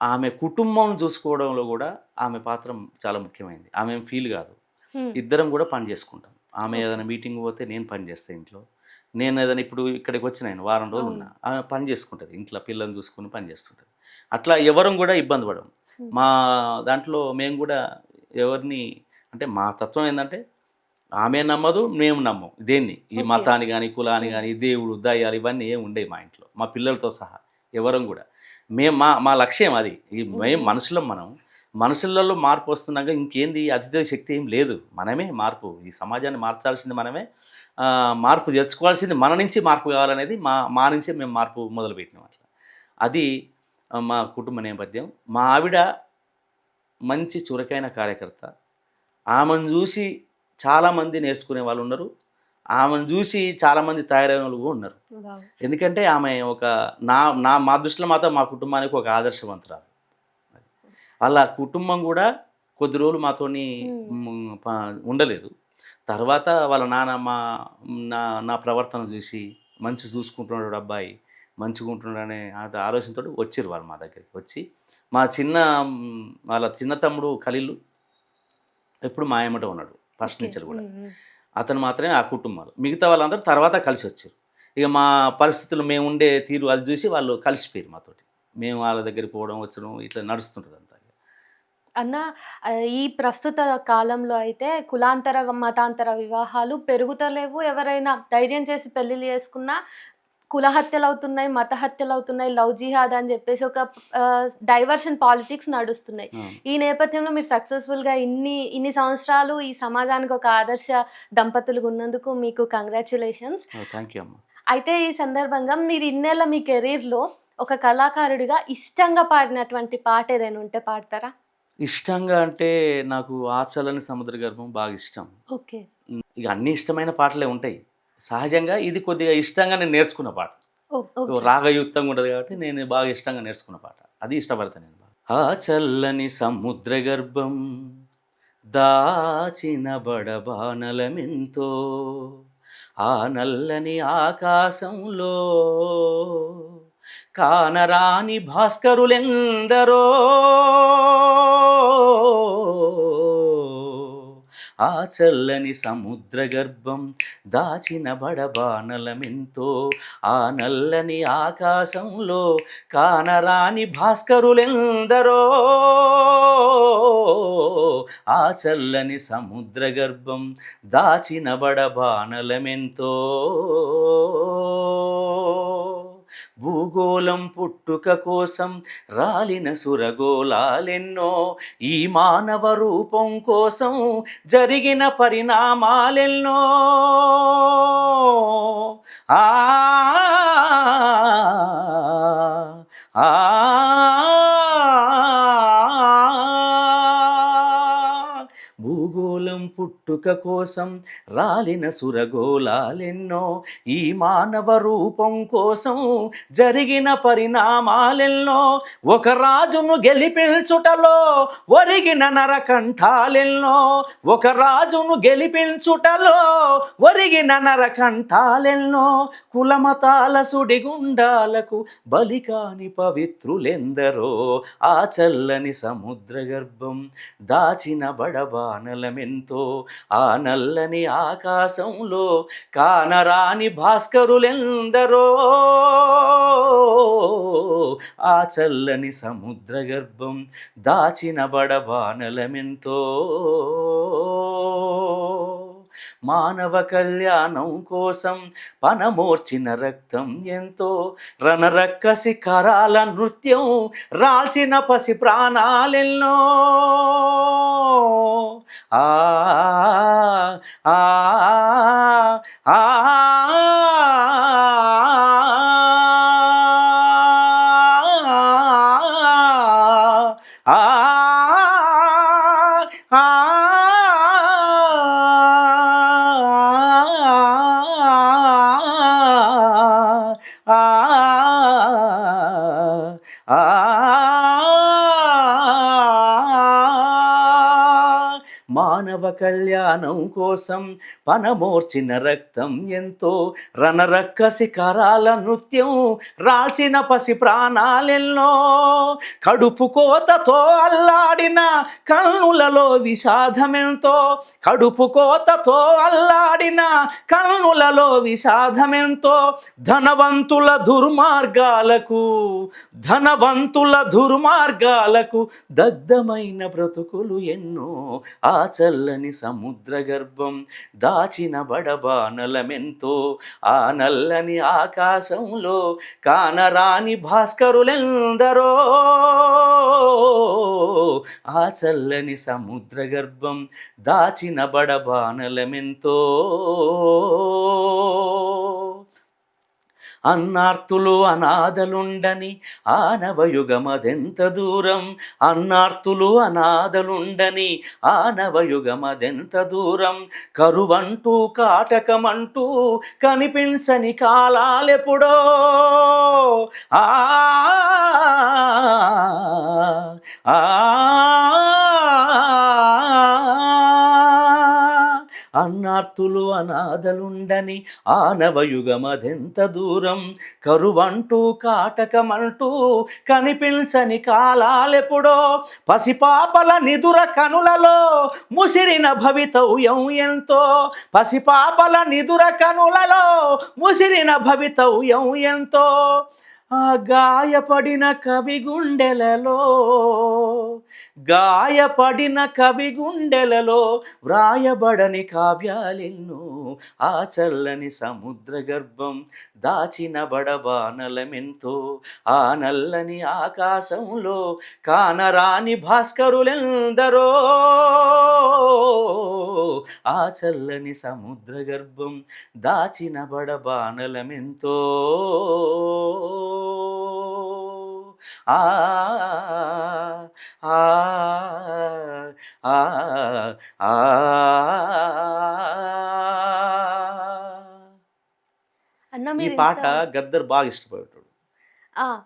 ఆమె కుటుంబం చూసుకోవడంలో గూడా ఆమె పాత్ర చాలా ముఖ్యమైనది. ఆమె ఏం ఫీల్ గాదు. హ్మ్. ఇద్దరం గూడా పని జేసుకుంటాం. ఆమె ఓకే. ఏదైనా మీటింగ్‌కి పోతే నేను పని జేస్తా ఇంట్లో. నేను ఏదైనా ఇప్పుడు ఇక్కడికొచ్చిన నేను వారం రోజులున్నా. అవును. ఆమె పని జేసుకుంటది. ఇంట్లో పిల్లల్ని చూసుకొని పని జేస్తుంటది. అట్లా ఎవరం గూడా ఇబ్బంది పడం. హ్మ్. మా దాంట్లో మేము గూడా ఎవరిని అంటే మా తత్వం ఏందంటే ఆమె నమ్మదు, మేము నమ్మం దేన్ని. ఈ ఓకే. మతాన్ని గాని, కులాన్ని హ్మ్. గాని, దేవుడు, దయ్యాలు ఇవన్నీ ఏమి ఉండేవి మా ఇంట్లో. మా పిల్లలతో సహా ఎవరం గూడా. మేము మా మా లక్ష్యం అది. హ్మ్. మేము హ్మ్. మనుషులం మనం. మనుషులలో మార్పు వస్తున్నాక ఇంకేంది అతిథి శక్తి ఏం లేదు. మనమే మార్పు. ఈ సమాజాన్ని మార్చాల్సింది మనమే. మార్పు తెచ్చుకోవాల్సింది మన నుంచి మార్పు కావాలనేది మా నుంచే మేము మార్పు మొదలుపెట్టినాం అట్లా. అది మా కుటుంబ నేపథ్యం. మా ఆవిడ మంచి చురుకైన కార్యకర్త. ఆమెను జూసి చాలామంది నేర్చుకునే వాళ్ళున్నారు. ఆమెను జూసి చాలామంది తయారైనోళ్ళు గూడా ఉన్నారు. వావ్! ఎందుకంటే ఆమె ఒక నా నా మా దృష్టిలో మాత్రం మా కుటుంబానికి ఒక ఆదర్శవంతురాలు. వాళ్ళ కుటుంబం గూడా కొద్ది రోజులు మాతోని హ్మ్. ఉండలేదు. తర్వాత వాళ్ళ నాన్న నా నా ప్రవర్తన జూసి మంచిగా చూసుకుంటున్నాడు అబ్బాయి, మంచిగుంటున్నాడనే ఆలోచనతోటి వచ్చిర్రు వాళ్ళు మా దగ్గరికి. వచ్చి మా వాళ్ళ చిన్న తమ్ముడు ఖలీలు ఎప్పుడు మా ఎమ్మటే ఉన్నాడు ఫస్ట్ ఓకే. నుంచెల్లి గూడా. హ్మ్. హ్మ్. అతను మాత్రమే ఆ కుటుంబాలు. మిగతా వాళ్ళందరూ తర్వాత కలిసొచ్చారు. ఇక మా పరిస్థితులు మేముండే తీరు అది జూసి వాళ్ళు కలిసిపోయారు మాతోటి. మేము వాళ్ళ దగ్గరికి పోవడం, వచ్చడం ఇట్లా నడుస్తుంటదంతా. అన్న ఈ ప్రస్తుత కాలంలో అయితే కులాంతర, మతాంతర వివాహాలు పెరుగుతలేవు. ఎవరైనా ధైర్యం చేసి పెళ్లిళ్లు చేసుకున్నా కుల హత్యలవుతున్నాయి, మత హత్యలవుతున్నాయి, లవ్ జిహాద్ అని జెప్పేసి ఒక డైవర్షన్ పాలిటిక్స్ నడుస్తున్నాయి. ఆ! ఈ నేపథ్యంలో మీరు సక్సెస్‌ఫుల్‌గా ఇన్ని సంవత్సరాలు ఈ సమాజానికి ఒక ఆదర్శ దంపతులుగా ఉన్నందుకు మీకు కంగ్రాచ్యులేషన్స్. థాంక్ యూ అమ్మ. అయితే ఈ సందర్భంగా మీరు ఇన్నేళ్ల మీ కెరీర్‌లో ఒక కళాకారుడిగా ఇష్టంగా పాడినటువంటి పాట ఏదైనా ఉంటే పాడతారా? ఇష్టంగా అంటే నాకు 'ఆచలని సముద్ర గర్భం' బాగా ఇష్టం. ఓకే. ఇక అన్నీ ఇష్టమైన పాటలే ఉంటాయి. సహజంగా ఇది కొద్దిగా ఇష్టంగా నేను నేర్చుకున్న పాట. ఓకే. రాగయుక్తంగా ఉంటది కాబట్టి నేను బాగా ఇష్టంగా నేర్చుకున్న పాట. అది ఇష్టపడతా నేను బాగా. ఆ చల్లని సముద్ర గర్భం దాచిన బడబానలమెంతో ఆ నల్లని ఆకాశంలో కానరాని భాస్కరులెందరో ఆ చల్లని సముద్ర గర్భం దాచిన బడబానలమెంతో ఆ నల్లని ఆకాశంలో కానరాని భాస్కరులెందరో ఆ చల్లని సముద్ర గర్భం దాచిన బడబానలమెంతో భూగోళం పుట్టుక కోసం రాలిన సురగోళాలెన్నో ఈ మానవ రూపం కోసం జరిగిన పరిణామాలెన్నో ఆ ఆ భూగోళం పుట్టుక కోసం రాలిన సురగోళాలెన్నో ఈ మానవ రూపం కోసం జరిగిన పరిణామాలెన్నో ఒక రాజును గెలిపించుటలో ఒరిగిన నరకంఠాలెన్నో ఒక రాజును గెలిపించుటలో ఒరిగిన నరకంఠాలెన్నో కులమతాల సుడిగుండాలకు బలికాని పవిత్రులెందరో ఆ చల్లని సముద్ర గర్భం దాచిన బడబానలమెంతో ఆ నల్లని ఆకాశంలో కానరాని భాస్కరులెందరో ఆ చల్లని సముద్ర గర్భం దాచిన బడబానలమెంతో మానవ కళ్యాణం కోసం పనమోర్చిన రక్తం ఎంతో రణరక్కసి కరాల నృత్యం రాల్చిన పసి ప్రాణాలెన్నో ఆ ఆ ఆ ఆ మానవ కళ్యాణం కోసం పనమోర్చిన రక్తం ఎంతో, రణరక్కసి కరాల నృత్యం రాల్చిన పసి ప్రాణాలెన్నో, కడుపు కోతతో అల్లాడిన కన్నులలో విషాదమెంతో, కడుపు కోతతో అల్లాడిన కన్నులలో విషాదమెంతో, ధనవంతుల దుర్మార్గాలకు దగ్ధమైన బ్రతుకులు ఎన్నో, ఆ చల్లని సముద్ర గర్భం దాచిన బడబానలమెంతో, ఆ నల్లని ఆకాశంలో కానరాని భాస్కరులెందరో, ఆ చల్లని సముద్ర గర్భం దాచిన బడబానలమెంతో. అన్నార్తులు అనాథలుండని ఆనవయుగమదెంత దూరం, అన్నార్తులు అనాథలుండని ఆనవయుగమదెంత దూరం, కరువంటూ కాటకమంటూ కనిపించని కాలాలెప్పుడో, ఆ ఆ అన్నార్తులు అనాథలుండని ఆనవయుగమదెంత దూరం, కరువంటూ కాటకమంటూ కనిపించని కాలాలెప్పుడో, పసిపాపల నిదుర కనులలో ముసిరిన భవితవ్యం ఎంతో, పసిపాపల నిదుర కనులలో ముసిరిన భవితవ్యం ఎంతో, ఆ గాయపడిన కవి గుండెలలో, గాయపడిన కవి గుండెలలో వ్రాయబడని కావ్యాలెన్నో, ఆ చల్లని సముద్ర గర్భం దాచిన బడబానలమెంతో, ఆ నల్లని ఆకాశంలో కానరాని భాస్కరులెందరో, ఆ చల్లని సముద్ర గర్భం దాచిన బడబానలమెంతో. ఆ ఆ ఆ ఆ అన్న ఈ మీరు పాట ఇంత గద్దర్ బాగా ఇష్టపడేటోడు. ఆ!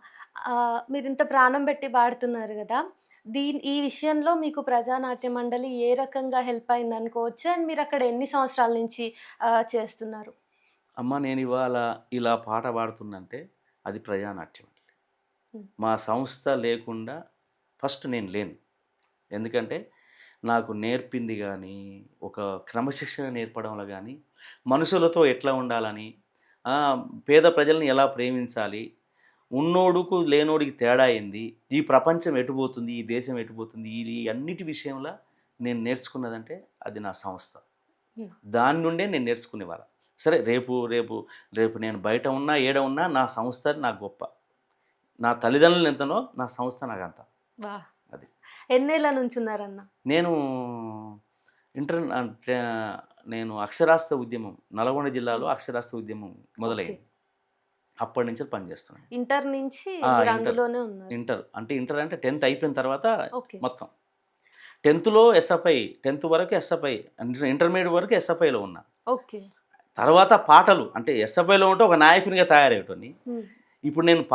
మీరింత ప్రాణం పెట్టి పాడుతున్నారు గదా! ఈ విషయంలో మీకు ప్రజానాట్య మండలి ఏ రకంగా హెల్ప్ అయిందనుకోవచ్చు? అండ్ మీరక్కడ ఎన్ని సంవత్సరాల నుంచి చేస్తున్నారు? అమ్మ నేను ఇవాళ ఇలా పాట పాడుతున్నంటే అది ప్రజానాట్యం. హ్మ్. మా సంస్థ లేకుండా ఫస్ట్ నేను లేను. ఎందుకంటే నాకు నేర్పింది గానీ, ఒక క్రమశిక్షణ నేర్పడంలో గానీ, మనుషులతో ఎట్లా ఉండాలని, పేద ప్రజల్ని ఎలా ప్రేమించాలి, ఉన్నోడుకు లేనోడికి తేడా ఏంది, ఈ ప్రపంచం ఎటుపోతుంది, ఈ దేశం ఎటుపోతుంది, ఈ అన్నిటి విషయంలో నేను నేర్చుకున్నదంటే అది నా సంస్థ. హ్మ్. దాని నుండే నేను నేర్చుకునేవాళ్ళం. సరే రేపు రేపు రేపు నేను బయట ఉన్నా, ఏడ ఉన్నా నా సంస్థ నాకు గొప్ప. నా తల్లిదండ్రులు ఎంతనో నా సంస్థ నాకంత. వాహ్! అది. ఎన్నేళ్ల నుంచున్నారన్న? నేను అంటే నేను అక్షరాస్యత ఉద్యమం నల్గొండ జిల్లాలో అక్షరాస్యత ఉద్యమం ఓకే. మొదలైంది. అప్పటి నుంచి పనిచేస్తున్నాను. ఇంటర్ నుంచి ఆ! మీరు ఇంటర్. అందులోనే ఉన్నారు. ఇంటర్ అంటే 10th అయిపోయిన తర్వాత ఓకే. మొత్తం. 10థ్‌లో ఎస్ఎఫ్ఐ 10th వరకు ఎస్ఎఫ్ఐ, ఇంటర్మీడియేట్ వరకు ఎస్ఎఫ్ఐలో ఉన్నా. ఓకే. తర్వాత పాటలు అంటే ఎస్ఎఫ్ఐలో ఉంటే ఒక నాయకునిగా తయారయ్యేటోడిని. హ్మ్. ఇప్పుడు నేను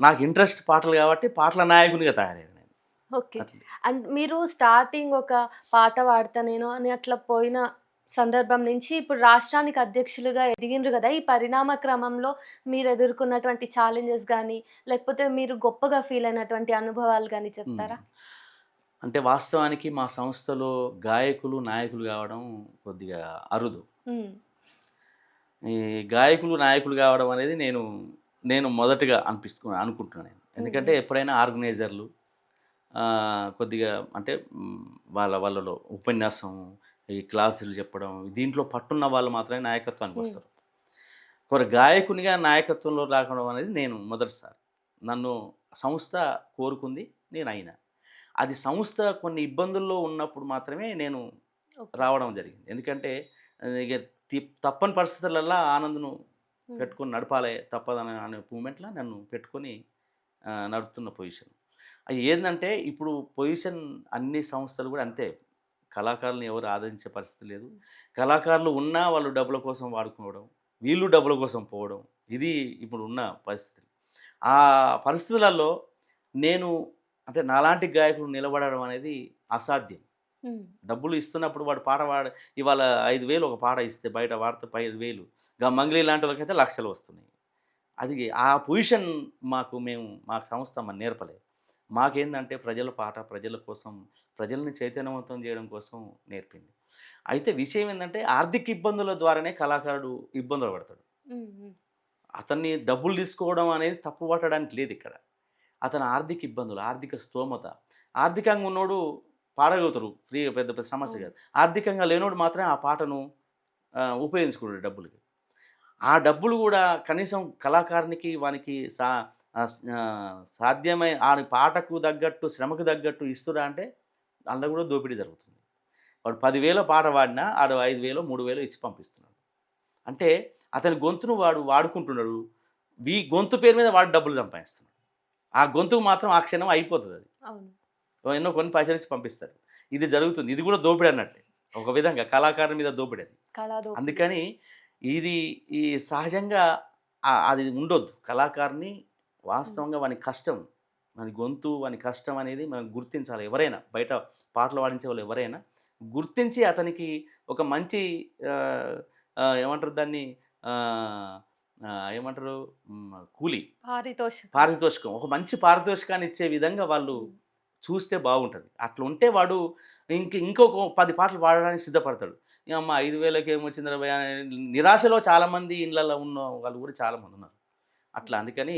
నాకు ఇంట్రెస్ట్ పాటలు కాబట్టి పాటల నాయకునిగా తయారయ్యాను నేను. ఓకే. అట్లా. అండ్ మీరు స్టార్టింగ్ ఒక పాట పాడతా నేను అని అట్లా పోయిన సందర్భం నుంచి ఇప్పుడు రాష్ట్రానికి అధ్యక్షులుగా ఎదిగిండ్రు గదా! ఈ పరిణామ క్రమంలో మీరు ఎదుర్కొన్నటువంటి ఛాలెంజెస్ గానీ, లేకపోతే మీరు గొప్పగా ఫీల్ అయినటువంటి అనుభవాలు గానీ హ్మ్. చెప్తారా? అంటే వాస్తవానికి మా సంస్థలో గాయకులు, నాయకులు కావడం కొద్దిగా అరుదు. హ్మ్. ఈ గాయకులు, నాయకులు కావడం అనేది నేను మొదటగా అనుకుంటున్నాను నేను. హ్మ్. ఎందుకంటే హ్మ్. ఎప్పుడైనా ఆర్గనైజర్లు కొద్దిగా అంటే వాళ్ళలో ఉపన్యాసం, ఈ క్లాసులు చెప్పడం, దీంట్లో పట్టున్న వాళ్ళు మాత్రమే నాయకత్వానికి హ్మ్. వస్తారు. ఒక గాయకునిగా నాయకత్వంలో రావడం అనేది నేను మొదటిసారి. నన్ను సంస్థ కోరుకుంది, నేను అయినా. అది సంస్థ కొన్ని ఇబ్బందుల్లో ఉన్నప్పుడు మాత్రమే నేను ఓకే. రావడం జరిగింది. ఎందుకంటే ఇగ తప్పని పరిస్థితులల్లా ఆనంద్‌ను హ్మ్. పెట్టుకొని నడపాలి అనే మూమెంట్‌లో నన్ను పెట్టుకొని నడుపుతున్న పొజిషన్. అది ఏందంటే ఇప్పుడు పొజిషన్ అన్ని సంస్థలు కూడా అంతే. కళాకారులను ఎవరు ఆదరించే పరిస్థితి లేదు. కళాకారులు ఉన్నా వాళ్ళు డబ్బుల కోసం వాడుకోవడం, వీళ్ళు డబ్బుల కోసం పోవడం. ఇది ఇప్పుడు ఉన్న పరిస్థితులు. ఆ పరిస్థితులలో నేను అంటే నాలాంటి గాయకుడు నిలబడడం అనేది అసాధ్యం. ఉమ్, డబ్బులు ఇస్తున్నప్పుడు వాడు పాట ఇవాళ 5,000 ఒక పాట ఇస్తే బయట వాడితే 5,000, మంగ్లీ లాంటి వాళ్ళకైతే లక్షలు వస్తున్నాయి. అది ఆ పొజిషన్ మా సంస్థ నేర్పలేదు. మాకేందంటే ప్రజల పాట, ప్రజల కోసం, ప్రజల్ని చైతన్యవంతం చేయడం కోసం నేర్పింది. అయితే విషయం ఏందంటే ఆర్థిక ఇబ్బందుల ద్వారానే కళాకారుడు ఇబ్బందులు పడతాడు. ఉమ్, ఉమ్, అతన్ని డబ్బులు తీసుకోవడం అనేది తప్పు పట్టడానికి లేదు ఇక్కడ. అతని ఆర్థిక ఇబ్బందులు, ఆర్థిక స్తోమత, ఆర్థికంగా ఉన్నోడు పాడగలుగుతారు ఫ్రీగా, పెద్ద పెద్ద సమస్య అవును. కాదు. ఆర్థికంగా లేనోడు మాత్రమే ఆ పాటను ఉపయోగించుకుంటాడు డబ్బులకి. ఆ డబ్బులు కూడా కనీసం కళాకారునికి వానికి సాధ్యమై ఆని పాటకు తగ్గట్టు, శ్రమకు తగ్గట్టు ఇస్తురా అంటే అందులో కూడా దోపిడీ జరుగుతుంది. వాడు 10,000 పాట పాడినా ఆడు 5,000, 3,000 ఇచ్చి పంపిస్తున్నాడు. అంటే అతని గొంతును వాడు వాడుకుంటున్నాడు. గొంతు పేరు మీద వాడు డబ్బులు సంపాదిస్తున్నాడు. ఆ గొంతుకు మాత్రం ఆ క్షణం అయిపోతుంది అది. అవును. ఎన్నో కొన్ని పైసలు ఇచ్చి పంపిస్తారు. ఇది జరుగుతుంది. ఇది కూడా దోపిడీ అన్నట్టే. ఒక విధంగా కళాకారుని మీద దోపిడీ అది. కళాదో అందుకని ఇది ఈ సహజంగా అది ఉండొద్దు. కళాకారుని వాస్తవంగా వాని కష్టం, వాని గొంతు, వాని కష్టం అనేది మనం గుర్తించాలి. ఎవరైనా బయట పాటలు పాడించే వాళ్ళు ఎవరైనా గుర్తించి అతనికి ఒక మంచి ఏమంటారు దాన్ని, ఏమంటారు, కూలి, పారితోషికం, ఒక మంచి పారితోషికాన్ని ఇచ్చే విధంగా వాళ్ళు చూస్తే బాగుంటుంది. అట్లా ఉంటే వాడు ఇంకొక 10 పాటలు పాడడానికి సిద్ధపడతాడు. అమ్మ 5,000కి ఏమొచ్చిందిరా భయ్యా అని నిరాశలో చాలామంది ఇళ్ళల్లో ఉన్న వాళ్ళు కూడా చాలామంది ఉన్నారు. అట్లా అందుకని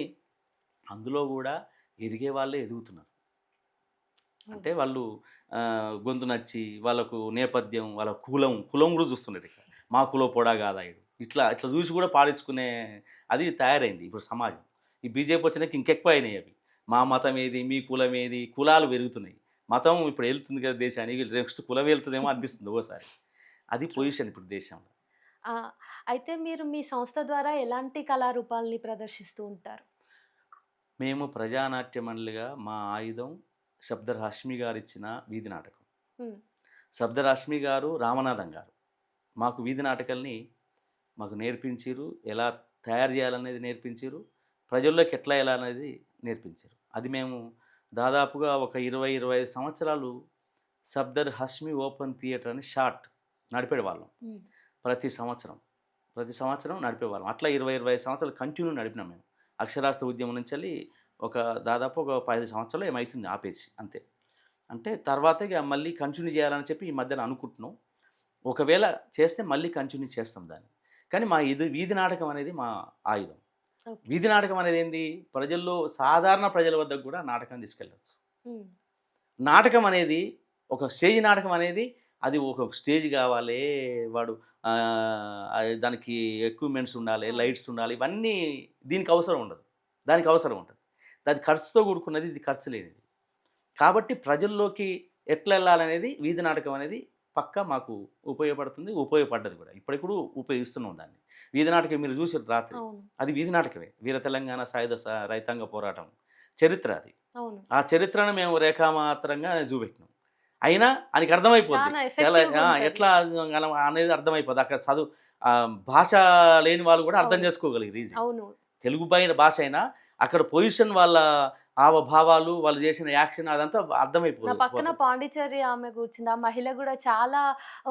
అందులో కూడా ఎదిగే వాళ్ళే ఎదుగుతున్నారు. అంటే వాళ్ళు గొంతు నచ్చి వాళ్ళకు నేపథ్యం, వాళ్ళ కులం కూడా చూస్తున్నారు. ఇక మా కులం పొడా కాదాయుడు ఇట్లా ఇట్లా చూసి కూడా పాడించుకునే అది తయారైంది ఇప్పుడు సమాజం. ఈ బీజేపీ వచ్చినాక ఇంకెక్కువ అయినాయి అవి. మా మతం ఏది, మీ కులం ఏది, కులాలు పెరుగుతున్నాయి. మతం ఇప్పుడు వెళ్తుంది కదా దేశానికి, నెక్స్ట్ కులం వెళ్తుందేమో అనిపిస్తుంది ఓసారి. అది పొజిషన్ ఇప్పుడు దేశంలో. ఆ! అయితే మీరు మీ సంస్థ ద్వారా ఎలాంటి కళారూపాల్ని ప్రదర్శిస్తూ ఉంటారు? మేము ప్రజానాట్య మండలిగా మా ఆయుధం శబ్దర్ హష్మి గారు ఇచ్చిన వీధి నాటకం. హ్మ్. శబ్దర్ హష్మి గారు, రామనాథం గారు మాకు వీధి నాటకాల్ని మాకు నేర్పించారు. ఎలా తయారు చేయాలనేది నేర్పించారు. ప్రజల్లోకి ఎట్లా వెళ్ళాలనేది నేర్పించారు. అది మేము దాదాపుగా ఒక 20-25 సంవత్సరాలు సబ్దర్ హష్మి ఓపెన్ థియేటర్ అని షార్ట్ నడిపేవాళ్ళం. హ్మ్. ప్రతి సంవత్సరం నడిపేవాళ్ళం. అట్లా 20-25 సంవత్సరాలు కంటిన్యూ నడిపినాం మేము. అక్షరాస్యత ఉద్యమం నుంచి వెళ్ళి దాదాపు ఒక 15 సంవత్సరాలు ఏమవుతుంది ఆపేసి అంతే. అంటే తర్వాత ఇక మళ్ళీ కంటిన్యూ చేయాలని చెప్పి ఈ మధ్యన అనుకుంటున్నాం. ఒకవేళ చేస్తే మళ్ళీ కంటిన్యూ చేస్తాం దాన్ని. కానీ వీధి నాటకం అనేది మా ఆయుధం. ఓకే. వీధి నాటకం అనేది ఏంది, ప్రజల్లో సాధారణ ప్రజల వద్దకు కూడా నాటకాన్ని తీసుకెళ్ళచ్చు. హ్మ్. నాటకం అనేది ఒక స్టేజ్ నాటకం అనేది అది ఒక స్టేజ్ కావాలి, వాడు దానికి ఎక్విప్మెంట్స్ ఉండాలి, లైట్స్ ఉండాలి, ఇవన్నీ దీనికి అవసరం ఉండదు. దానికి అవసరం ఉంటుంది. అది ఖర్చుతో కూడుకున్నది, ఇది ఖర్చు లేనిది. కాబట్టి ప్రజల్లోకి ఎట్లా వెళ్ళాలనేది వీధి నాటకం అనేది పక్కా మాకు ఉపయోగపడుతుంది, ఉపయోగపడ్డది కూడా. ఇప్పటికి కూడా ఉపయోగిస్తున్నాం దాన్ని. వీధి నాటకం మీరు చూసారు రాత్రి, అవును. అది వీధి నాటకమే. వీర తెలంగాణ సాయుధ రైతాంగ పోరాటం చరిత్ర అది. అవును. ఆ చరిత్రను మేము రేఖామాత్రంగా చూపెట్టినాం. అయినా ఆయనకి అర్థమైపోద్ది చాలా చాలా ఎఫెక్టివ్‌గా ఉంటది. ఎట్లా అనేది అర్థమైపోద్ది. అక్కడ భాష లేని వాళ్ళు కూడా అర్థం అవును. చేసుకోగలిగారు ఈజీ. అవును. తెలుగు భాష అయినా అక్కడ పొజిషన్, వాళ్ళ హావభావాలు, వాళ్ళు చేసిన యాక్షన్ అదంతా నా పక్కన అర్థమైపోతుంది. పాండిచ్చేరి ఆమె కూర్చుంది. ఆ మహిళ గూడా చాలా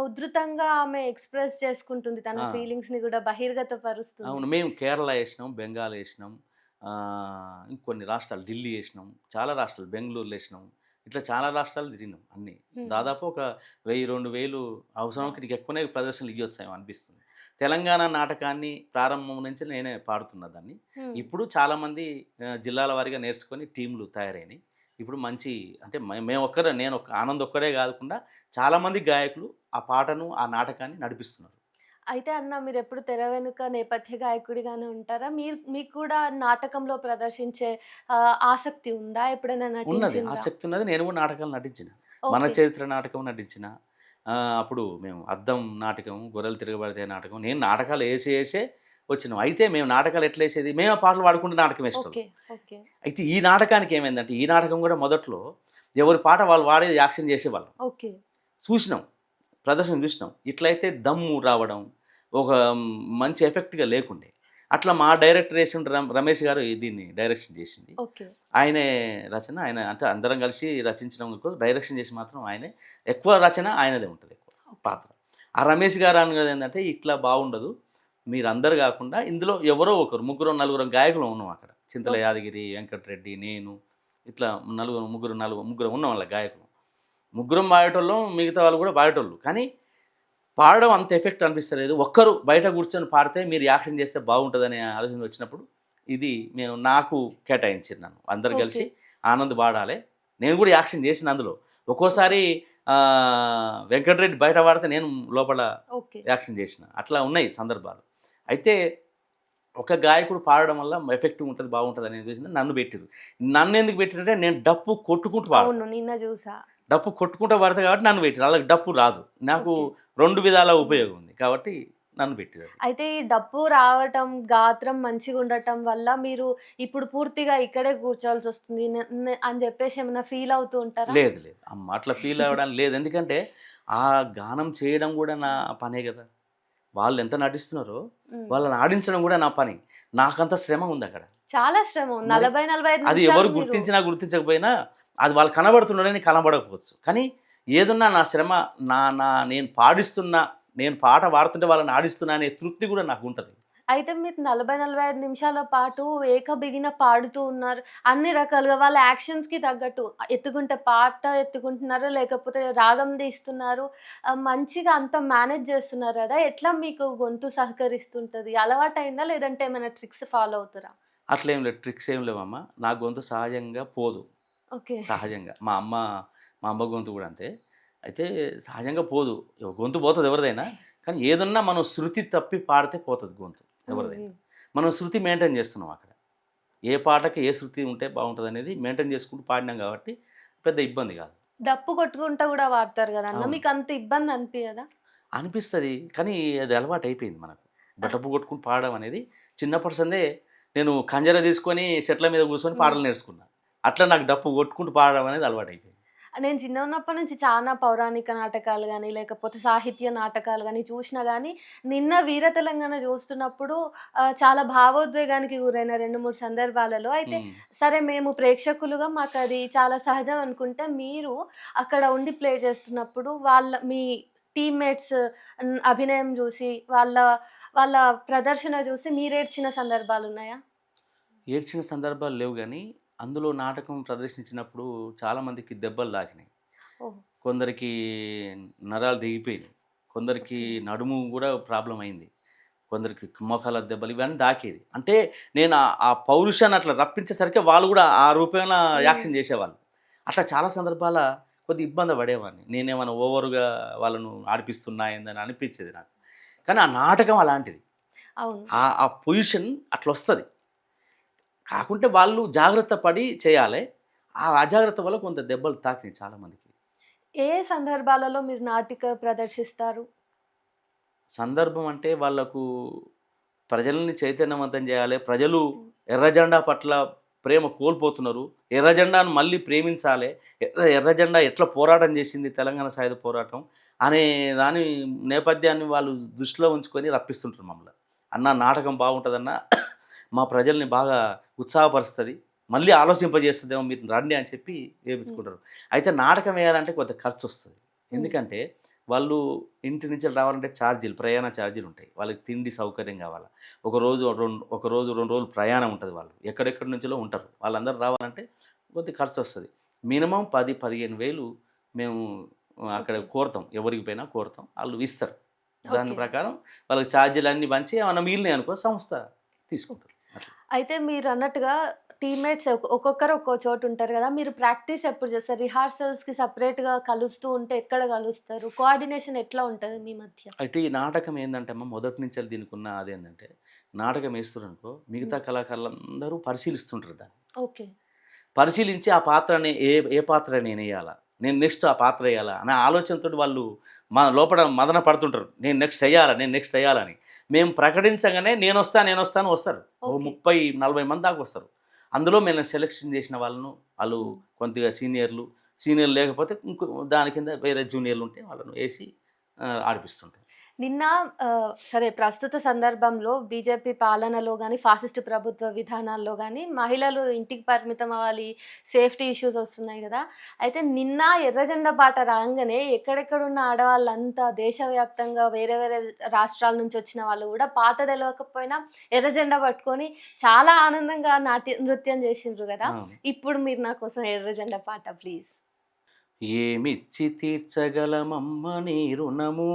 ఉధృతంగా ఆమె ఎక్స్‌ప్రెస్ చేసుకుంటుంది. తన ఆ, ఫీలింగ్స్‌ని గూడా బహిర్గతపరుస్తుంది. అవును. మేము కేరళ వేసినాం, బెంగాల్ వేసినాం, ఇంకొన్ని రాష్ట్రాలు, ఢిల్లీ వేసినాం, చాలా రాష్ట్రాలు, బెంగళూరులో వేసినాం. ఇట్లా చాలా రాష్ట్రాలు తిరిగినాం అన్నీ. హ్మ్. దాదాపు ఒక 1000-2000 అవసరంకి నీకు ఎక్కువనే ప్రదర్శనలు ఇవ్వచ్చేమో అనిపిస్తుంది. తెలంగాణ నాటకాన్ని ప్రారంభం నుంచి నేనే పాడుతున్నా దాన్ని. హ్మ్. ఇప్పుడు చాలామంది జిల్లాల వారీగా నేర్చుకొని టీంలు తయారైనాయి. ఇప్పుడు మంచి అంటే నేను ఆనంద్ ఒక్కడే కాకుండా చాలామంది గాయకులు ఆ పాటను, ఆ నాటకాన్ని నడిపిస్తున్నారు. అయితే అన్న మీరెప్పుడు తెర వెనుక నేపథ్య గాయకుడిగానే ఉంటారా? మీకు కూడా నాటకంలో ప్రదర్శించే ఆసక్తి ఉందా? ఎప్పుడైనా ఉన్నది, నటించిండ్రా? ఆసక్తి ఉన్నది. నేను కూడా నాటకాలు నటించిన. మన ఓకే. చరిత్ర నాటకం నటించిన. అప్పుడు మేము అద్దం నాటకం, గొర్రెలు తిరగబడితే నాటకం, నేను నాటకాలు వేసే వచ్చినాం. అయితే మేము నాటకాలు ఎట్లా వేసేది, మేము ఆ పాటలు పాడుకుంటే నాటకం వేసేటోళ్ళం. ఓకే. ఓకే. అయితే ఈ నాటకానికి ఏమైందంటే, ఈ నాటకం కూడా మొదట్లో ఎవరి పాట వాళ్ళు వాడేది యాక్షన్ చేసేవాళ్ళం. ఓకే. చూసినాం, ప్రదర్శన చూసినాం. ఇట్లయితే దమ్ము రావడం, ఒక మంచి ఎఫెక్ట్గా లేకుండే. అట్లా మా డైరెక్టర్ వేసిన రమేష్ గారు దీన్ని డైరెక్షన్ చేసింది. ఓకే. ఆయనే రచన, ఆయన అంటే అందరం కలిసి రచించినందుకు డైరెక్షన్ చేసి మాత్రం ఆయనే. ఎక్కువ రచన ఆయనదే ఉంటుంది, ఎక్కువ పాత్ర. ఆ రమేష్ గారు అన్నది ఏంటంటే ఇట్లా బాగుండదు, మీరందరు కాకుండా ఇందులో ఎవరో ఒకరు, ముగ్గురు నలుగురు గాయకులు ఉన్నాం అక్కడ. చింతల యాదగిరి, వెంకటరెడ్డి, నేను, ఇట్లా ముగ్గురు ఉన్నాం వాళ్ళ గాయకులు. ముగ్గురం పాడేటోళ్ళం, మిగతా వాళ్ళు కూడా పాడేటోళ్ళు. కానీ పాడడం అంత ఎఫెక్ట్ అనిపిస్తలేదు. ఒక్కరు బయట కూర్చొని పాడితే మీరు యాక్షన్ చేస్తే బాగుంటుందనే ఆలోచన వచ్చినప్పుడు ఇది నాకు కేటాయించారు. నన్ను అందరు కలిసి ఆనంద్ పాడాలి, నేను కూడా యాక్షన్ చేసిన అందులో. ఒక్కోసారి వెంకటరెడ్డి బయట పాడితే నేను లోపల యాక్షన్ చేసిన, అట్లా ఉన్నాయి సందర్భాలు. అయితే ఒక గాయకుడు పాడడం వల్ల ఎఫెక్టివ్ ఉంటుంది, బాగుంటుంది అనేది చూసింది. నన్ను పెట్టిరు. నన్ను ఎందుకు పెట్టినంటే నేను డప్పు కొట్టుకుంటూ పాడతాను. నిన్న చూసా, డప్పు కొట్టుకుంటూ పడతాయి కాబట్టి నన్ను పెట్టారు. వాళ్ళకి డప్పు రాదు, నాకు 2 విధాల ఉపయోగం ఉంది కాబట్టి నన్ను పెట్టారు. అయితే ఈ డప్పు రావటం, గాత్రం మంచిగా ఉండటం వల్ల మీరు ఇప్పుడు పూర్తిగా ఇక్కడే కూర్చోవాల్సి వస్తుంది అని చెప్పేసి ఏమైనా ఫీల్ అవుతూ ఉంటారా? లేదు లేదు అమ్మ, అట్లా ఫీల్ అవ్వడానికి లేదు. ఎందుకంటే ఆ గానం చేయడం కూడా నా పనే కదా. వాళ్ళు ఎంత నటిస్తున్నారో వాళ్ళని ఆడించడం కూడా నా పని. నాకంత శ్రమ ఉంది అక్కడ, చాలా శ్రమ. 40-45 అది ఎవరు గుర్తించినా గుర్తించకపోయినా అది వాళ్ళు కనబడుతున్నారని కనబడకపోవచ్చు. కానీ ఏదున్నా నా శ్రమ, నేను పాడిస్తున్నా, నేను పాట పాడుతుంటే వాళ్ళని ఆడిస్తున్నా అనే తృప్తి కూడా నాకు ఉంటుంది. అయితే మీరు 40-45 నిమిషాల పాటు ఏకబిగిన పాడుతూ ఉన్నారు. అన్ని రకాలుగా వాళ్ళ యాక్షన్స్‌కి తగ్గట్టు ఎత్తుకుంటే పాట ఎత్తుకుంటున్నారు, లేకపోతే రాగం తీస్తున్నారు. మంచిగా అంతా మేనేజ్ చేస్తున్నారు కదా! ఎట్లా మీకు గొంతు సహకరిస్తుంటది? అలవాటయిందా? లేదంటే ఏమైనా ట్రిక్స్ ఫాలో అవుతారా? అట్లేం లేదు, ట్రిక్స్ ఏం లేవమ్మా. నా గొంతు సహజంగా పోదు. ఓకే. సహజంగా మా అమ్మ గొంతు కూడా అంతే. అయితే సహజంగా పోదు. గొంతు పోతుంది ఎవరిదైనా. కానీ ఏదన్నా మనం శృతి తప్పి పాడితే పోతుంది గొంతు ఎవరిదైనా. మనం శృతి మెయింటైన్ చేస్తున్నాం అక్కడ. ఏ పాటకి ఏ శృతి ఉంటే బాగుంటుంది అనేది మెయింటైన్ చేసుకుంటూ పాడినాం కాబట్టి పెద్ద ఇబ్బంది కాదు. డప్పు కొట్టుకుంటా కూడా వాడతారు కదా అన్న, మీకు అంత ఇబ్బంది అనిపియదా? అనిపిస్తుంది, కానీ అది అలవాటు అయిపోయింది మనకు. డప్పు కొట్టుకుని పాడడం అనేది చిన్నప్పటి సందే. నేను కంజర తీసుకొని చెట్ల మీద కూర్చొని పాటలు నేర్చుకున్నా. అట్లా నాకు డప్పు కొట్టుకుంటూ పాడడం అనేది అలవాటు అయిపోయింది. నేను చిన్నగా ఉన్నప్పటి నుంచి చాలా పౌరాణిక నాటకాలు గానీ, లేకపోతే సాహిత్య నాటకాలు గానీ చూషినా గానీ, నిన్న 'వీర తెలంగాణ' చూస్తున్నప్పుడు చాలా భావోద్వేగానికి గురైన 2, 3 సందర్భాలలో. అయితే సరే, మేము ప్రేక్షకులుగా మాకది చాలా సహజం అనుకుంటే, మీరు అక్కడ ఉండి ప్లే చేస్తున్నప్పుడు మీ టీమ్‌మేట్స్ అభినయం జూసి, వాళ్ళ ప్రదర్శన జూసి మీరేడ్చిన సందర్భాలున్నాయా? ఏడ్చిన సందర్భాలు లేవు గానీ, అందులో నాటకం ప్రదర్శించినప్పుడు చాలామందికి దెబ్బలు తాకినాయి. ఓహ్! కొందరికి నరాలు దిగిపోయినాయి, కొందరికి నడుము కూడా ప్రాబ్లం అయింది, కొందరికి మోకాల దెబ్బలు ఇవన్నీ తాకేది. అంటే నేను ఆ పౌరుషాన్ని అట్లా రప్పించేసరికి వాళ్ళు కూడా ఆ రూపేణ యాక్షన్ చేసేవాళ్ళు. అట్లా చాలా సందర్భాల కొద్దిగా ఇబ్బంది పడేవాడిని. నేనేమైనా ఓవర్‌గా వాళ్ళను ఆడిపిస్తున్నా ఏందని అనిపించేది నాకు. కానీ ఆ నాటకం అలాంటిది. అవును. ఆ పొజిషన్ అట్లొస్తది. కాకుంటే వాళ్ళు జాగ్రత్త పడి చేయాలి. ఆ అజాగ్రత్త వల్ల కొంత దెబ్బలు తాకినాయి చాలామందికి. ఏ సందర్భాలలో మీరు నాటిక ప్రదర్శిస్తారు? సందర్భం అంటే వాళ్ళకు ప్రజల్ని చైతన్యవంతం చేయాలి. ప్రజలు ఎర్ర జెండా పట్ల ప్రేమ కోల్పోతున్నారు. ఎర్ర జెండాను మళ్ళీ ప్రేమించాలి. ఎర్ర జెండా ఎట్లా పోరాటం చేసింది తెలంగాణ సాయుధ పోరాటం అనే దాని నేపథ్యాన్ని వాళ్ళు దృష్టిలో ఉంచుకొని రప్పిస్తుంటారు మమ్మల్ని. అన్న నాటకం బాగుంటుందన్న, మా ప్రజల్ని బాగా ఉత్సాహపరుస్తుంది, మళ్ళీ ఆలోచింపజేస్తుందేమో, మీరు రండి అని చెప్పి వేయించుకుంటారు. అయితే నాటకం వేయాలంటే కొంత ఖర్చు వస్తుంది. ఎందుకంటే వాళ్ళు ఇంటి నుంచి రావాలంటే ఛార్జీలు, ప్రయాణ ఛార్జీలు ఉంటాయి. వాళ్ళకి తిండి సౌకర్యం కావాలి. ఒక రోజు 2 రోజులు ప్రయాణం ఉంటుంది. వాళ్ళు ఎక్కడెక్కడి నుంచో ఉంటారు. వాళ్ళందరూ రావాలంటే కొద్ది ఖర్చు వస్తుంది. మినిమం 10-15 వేలు మేము అక్కడ కోరుతాం. ఎవరికి పోయినా కోరుతాం, వాళ్ళు ఇస్తారు. దాని ప్రకారం వాళ్ళకి ఛార్జీలు అన్నీ పంచి ఏమన్నా మిగిలినాయి అనుకో సంస్థ తీసుకుంటారు. అయితే మీరు అన్నట్టుగా టీమ్‌మేట్స్ ఒక్కొక్కరు ఒక్కో చోట ఉంటారు కదా! మీరు ప్రాక్టీస్ ఎప్పుడు చేస్తారు? రిహార్సల్స్‌కి సెపరేట్‌గా కలుస్తూ ఉంటే ఎక్కడ కలుస్తారు? కోఆర్డినేషన్ ఎట్లా ఉంటది మీ మధ్య? అయితే ఈ నాటకం ఏందంటే అమ్మ, మొదటి నుంచి దీనికున్న అదేంటంటే, నాటకం వేస్తున్నారనుకో మిగతా కళాకారులందరూ పరిశీలిస్తుంటారు దాన్ని. ఓకే. పరిశీలించి ఆ పాత్రని ఏ పాత్ర నేను వేయాలా, నేను నెక్స్ట్ ఆ పాత్ర వేయాలా అనే ఆలోచనతోటి వాళ్ళు మా లోపల మదన పడుతుంటారు. నేను నెక్స్ట్ వేయాలని. మేము ప్రకటించగానే నేను వస్తాను వస్తారు. ఓ 30-40 మంది దాకా వస్తారు. అందులో మేము సెలెక్షన్ చేసిన వాళ్ళు కొద్దిగా సీనియర్లు లేకపోతే ఇంకో దాని కింద వేరే జూనియర్లు ఉంటే వాళ్ళను వేసి ఆడిపిస్తుంటారు. నిన్న సరే ప్రస్తుత సందర్భంలో బీజేపీ పాలనలో గాని, ఫాసిస్ట్ ప్రభుత్వ విధానాల్లో గాని మహిళలు ఇంటికి పరిమితం అవ్వాలి, సేఫ్టీ ఇష్యూస్ వస్తున్నాయి గదా! అయితే నిన్న ఎర్ర జెండా పాట రాంగానే ఎక్కడెక్కడున్న ఆడవాళ్ళంతా దేశవ్యాప్తంగా వేరే వేరే రాష్ట్రాల నుంచి వచ్చిన వాళ్ళు గూడా పాట తెలవకపోయినా ఎర్ర జెండా పట్టుకొని చాలా ఆనందంగా నృత్యం చేసిండ్రు గదా! అవును. ఇప్పుడు మీరు నా కోసం ఎర్ర జెండా పాట ప్లీజ్. ఏమిచ్చి తీర్చగలమమ్మ నీ రుణము,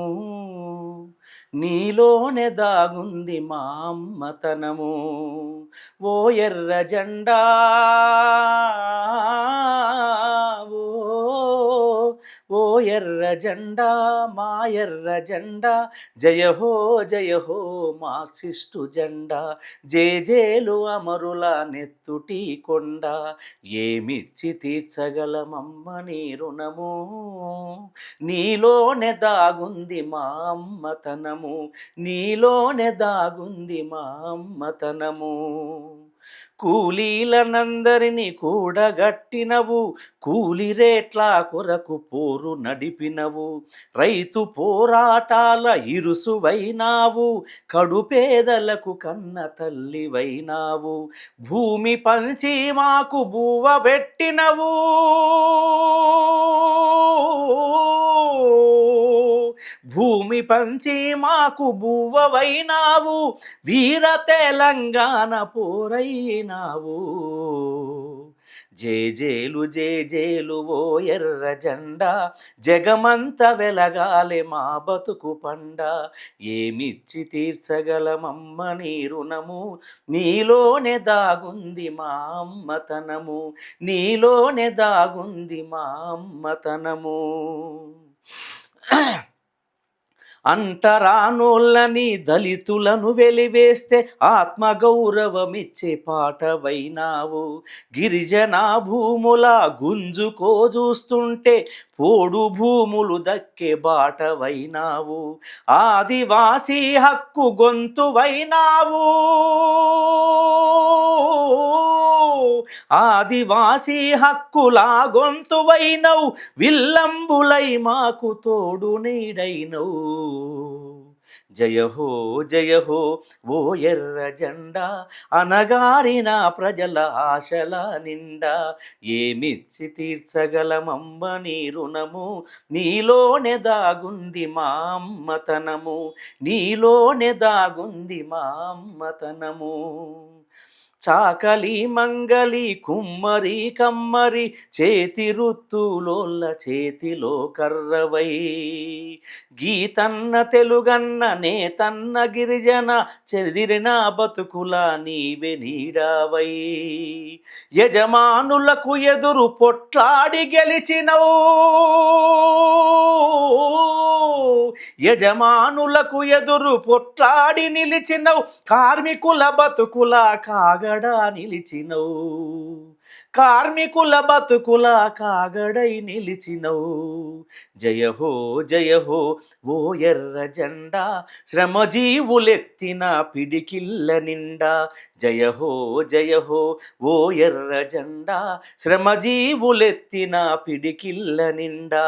నీలోనే దాగుంది మా అమ్మతనము. ఓ ఎర్ర జెండా, ఓ ఓ ఎర్ర జెండా, మా ఎర్ర జెండా, జయ హో మార్క్సిస్టు జెండా, జేజేలు అమరుల నెత్తుటి కొండ. ఏమిచ్చి తీర్చగలమమ్మ నీ రుణము, నీలోనే దాగుంది మా అమ్మతనము, నీలోనే దాగుంది మా అమ్మతనము. కూలీలనందరినీ కూడగట్టినవు, కూలి రేట్ల కొరకు పోరు నడిపినవు, రైతు పోరాటాల ఇరుసువైనావు, కడుపేదలకు కన్న తల్లివైనావు, భూమి పంచి మాకు బువ్వ పెట్టినవు, భూమి పంచి మాకు బువ్వవైనావు, వీర తెలంగాణ పోరైనావు. జేజేలు ఓ ఎర్ర జెండా, జగమంత వెలగాలే మా బతుకు పండ. ఏమిచ్చి తీర్చగలమమ్మ నీ రుణము, నీలోనే దాగుంది మా అమ్మతనము, నీలోనే దాగుంది మా అమ్మతనము. అంటరానోళ్ళని దళితులను వెలివేస్తే ఆత్మగౌరవమిచ్చే పాటవైనావు, గిరిజన భూముల గుంజుకో చూస్తుంటే పోడు భూములు దక్కే బాటవైనావు, ఆదివాసీ హక్కు గొంతువైనావు, ఆదివాసీ హక్కుల గొంతువైనవు, విల్లంబులై మాకు తోడు నీడైనవు. జయ హో ఓ ఎర్ర జెండా, అనగారిన ప్రజల ఆశల నిండా. ఏమిచ్చి తీర్చగలమమ్మ నీ రుణము, నీలోనే దాగుంది మా అమ్మతనము, నీలోనే దాగుంది మా అమ్మతనము. చాకలి మంగలి కుమ్మరి కమ్మరి చేతి రుత్తులోళ్ళ చేతిలో కర్రవై, గీతన్న తెలుగన్న నేతన్న గిరిజన చెదిరిన బతుకుల నీవే నీడావై, యజమానులకు ఎదురు పొట్లాడి గెలిచినవు, యజమానులకు ఎదురు పొట్లాడి నిలిచినవు, కార్మికుల బతుకుల కాగడా నిలిచినవు, కార్మికుల బతుకుల కాగడై నిలిచినవు. జయ హో ఓ ఎర్ర జెండా, శ్రమజీవులెత్తిన పిడికిళ్ళ నిండా. జయ హో ఓ ఎర్ర జెండా, శ్రమజీవులెత్తిన పిడికిళ్ళ నిండా.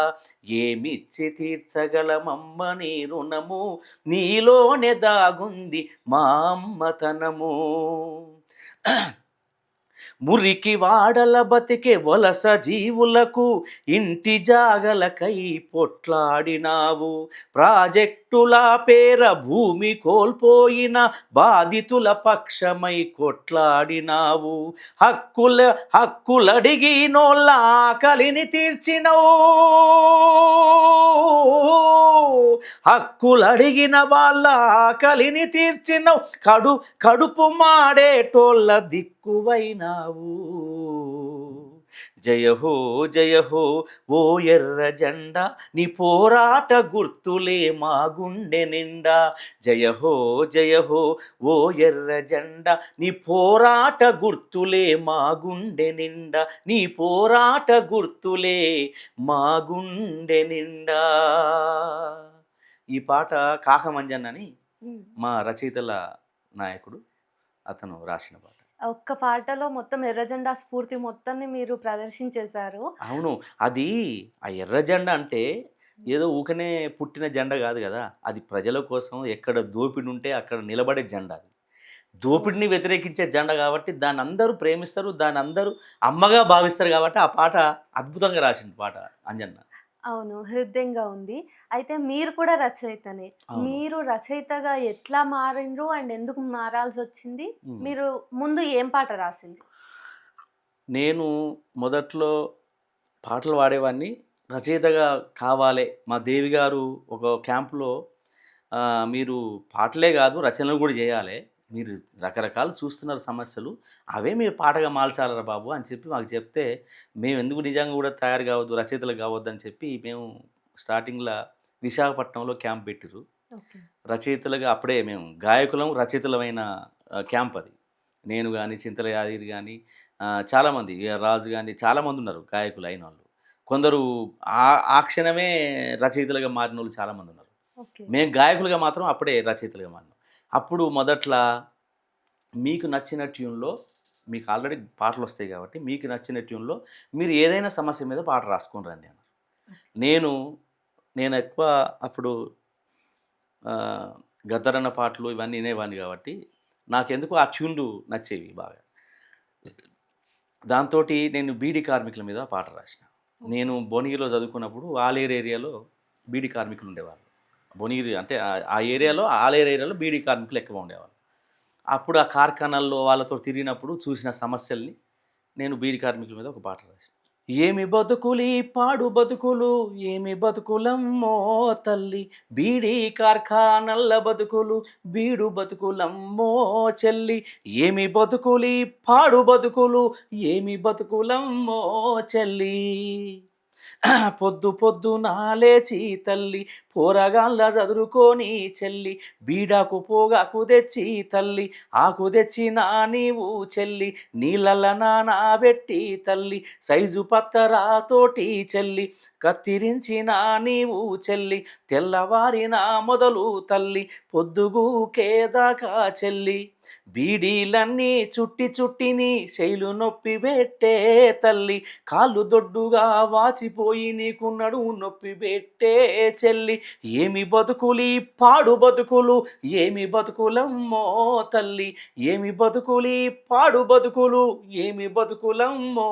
ఏమిచ్చి తీర్చగలమమ్మ నీ రుణము, నీలోనే దాగుంది మా అమ్మతనము. మురికి వాడల బతికే వలస జీవులకు ఇంటి జాగలకై పొట్లాడినావు, ప్రాజెక్టుల పేర భూమి కోల్పోయిన బాధితుల పక్షమై కొట్లాడినావు, హక్కులడిగినోళ్ళ ఆకలిని తీర్చినవు, హక్కులడిగిన వాళ్ళ ఆకలిని తీర్చినవు, కడుపు మాడేటోళ్ళ దిక్కువైనావు. జయ హో ఓ ఎర్ర జెండా, నీ పోరాట గుర్తులే మా గుండె నిండా. జయ హో ఓ ఎర్ర జెండా, నీ పోరాట గుర్తులే మా గుండె నిండా, నీ పోరాట గుర్తులే మా గుండె నిండా. ఈ పాట కాకమంజన్ అని మా రచయితల నాయకుడు అతను రాసిన పాట. ఒక్క పాటలో మొత్తం ఎర్ర జెండా స్ఫూర్తి మొత్తాన్ని మీరు ప్రదర్శించేశారు. అవును, అది ఆ ఎర్ర జెండా అంటే ఏదో ఊకనే పుట్టిన జెండా కాదు కదా, అది ప్రజల కోసం ఎక్కడ దోపిడి ఉంటే అక్కడ నిలబడే జెండా అది. దోపిడిని వ్యతిరేకించే జెండా కాబట్టి దాన్ని అందరూ ప్రేమిస్తారు, దాన్ని అందరూ అమ్మగా భావిస్తారు కాబట్టి ఆ పాట అద్భుతంగా రాసిండు పాట అంజన్న. అవును. హృద్యంగా ఉంది. అయితే మీరు కూడా రచయితనే. అవును. మీరు రచయితగా ఎట్లా మారిండ్రు? అండ్ ఎందుకు మారాల్సొచ్చింది? హ్మ్. మీరు ముందు ఏం పాట రాసిండ్రు? నేను మొదట్లో పాటలు పాడేవాడిని. రచయితగా కావాలే. మా దేవి గారు ఒక క్యాంప్‌లో మీరు పాటలే గాదు రచనలు గూడా జేయాలే. మీరు రకరకాలు చూస్తున్నారు సమస్యలు. అవే మీరు పాటగా మార్చాలిరా బాబు అని చెప్పి మాకు చెప్తే, మేమెందుకు నిజంగా గూడా తయారు గావద్దు, రచయితలు గావద్దని చెప్పి మేము స్టార్టింగ్‌ల విశాఖపట్నంలో క్యాంప్ బెట్టిర్రు. ఓకే. రచయితలుగా అప్పుడే మేము గాయకులం, రచయితలమైన క్యాంప్ అది. నేను గాని, చింతల యాదగిరి గాని, చాలామంది రాజు గాని చాలామందున్నారు గాయకులు అయినోళ్ళు. కొందరు ఆ క్షణమే రచయితలుగా మారినోళ్ళు చాలామందున్నారు. ఓకే. మేము గాయకులుగా మాత్రం అప్పుడే రచయితలుగా మారినాం. అప్పుడు మొదట్లా మీకు నచ్చిన ట్యూన్‌లో మీకు ఆల్రెడీ పాటలొస్తాయి గాబట్టి, మీకు నచ్చిన ట్యూన్‌లో మీరు ఏదైనా సమస్య మీద పాట రాసుకొని రండి అన్నారు. నేను నేనెక్కువ అప్పుడు ఆహ్, గద్దరన్న పాటలు ఇవన్నీ వినేవాడిని గాబట్టి, నాకెందుకో ఆ ట్యూన్‌లు నచ్చేవి బాగా. దాంతోటి నేను బీడీ కార్మికుల మీద పాట రాసిన. నేను భువనగిరిలో చదువుకున్నప్పుడు ఆలేరు ఏరియాలో బీడీ కార్మికులు ఉండేవాళ్ళు. భువనగిరి అంటే ఆ ఏరియాలో ఆలేరు ఏరియాలో బీడీ కార్మికులు ఎక్కువ ఉండేవాళ్ళు. అప్పుడు ఆ కార్ఖానాల్లో వాళ్ళతో తిరిగినప్పుడు చూసిన సమస్యల్ని నేను బీడీ కార్మికుల మీద ఒక పాట రాసిన. ఏమి బతుకులీ పాడు బతుకులు, ఏమి బతుకులమ్మో తల్లి, బీడీ కార్ఖానల్ల బతుకులు, బీడు బతుకులమ్మో చెల్లి. ఏమి బతుకులీ పాడు బతుకులు, ఏమి బతుకులమ్మో చెల్లి. పొద్దు పొద్దున లేచి తల్లి, పోరగాళ్ళ చదురుకొని చెల్లి, బీడాకు పోగాకు తెచ్చి తల్లి, ఆకు తెచ్చినా నీవు చెల్లి, నీళ్ళల్ల నానబెట్టి తల్లి, సైజు పత్తరాతోటి చెల్లి, కత్తిరించిన నీవు చెల్లి, తెల్లవారిన మొదలు తల్లి, పొద్దుగూకేదాకా చెల్లి, బీడీలన్నీ చుట్టి చుట్టిని శైలు నొప్పి పెట్టే తల్లి, కాళ్ళు దొడ్డుగా వాచిపోయి నీకు నడుము నొప్పి పెట్టే చెల్లి. ఏమి బతుకులి పాడు బతుకులు, ఏమి బతుకులమ్మో తల్లి, ఏమి బతుకులి పాడు బతుకులు, ఏమి బతుకులమ్మో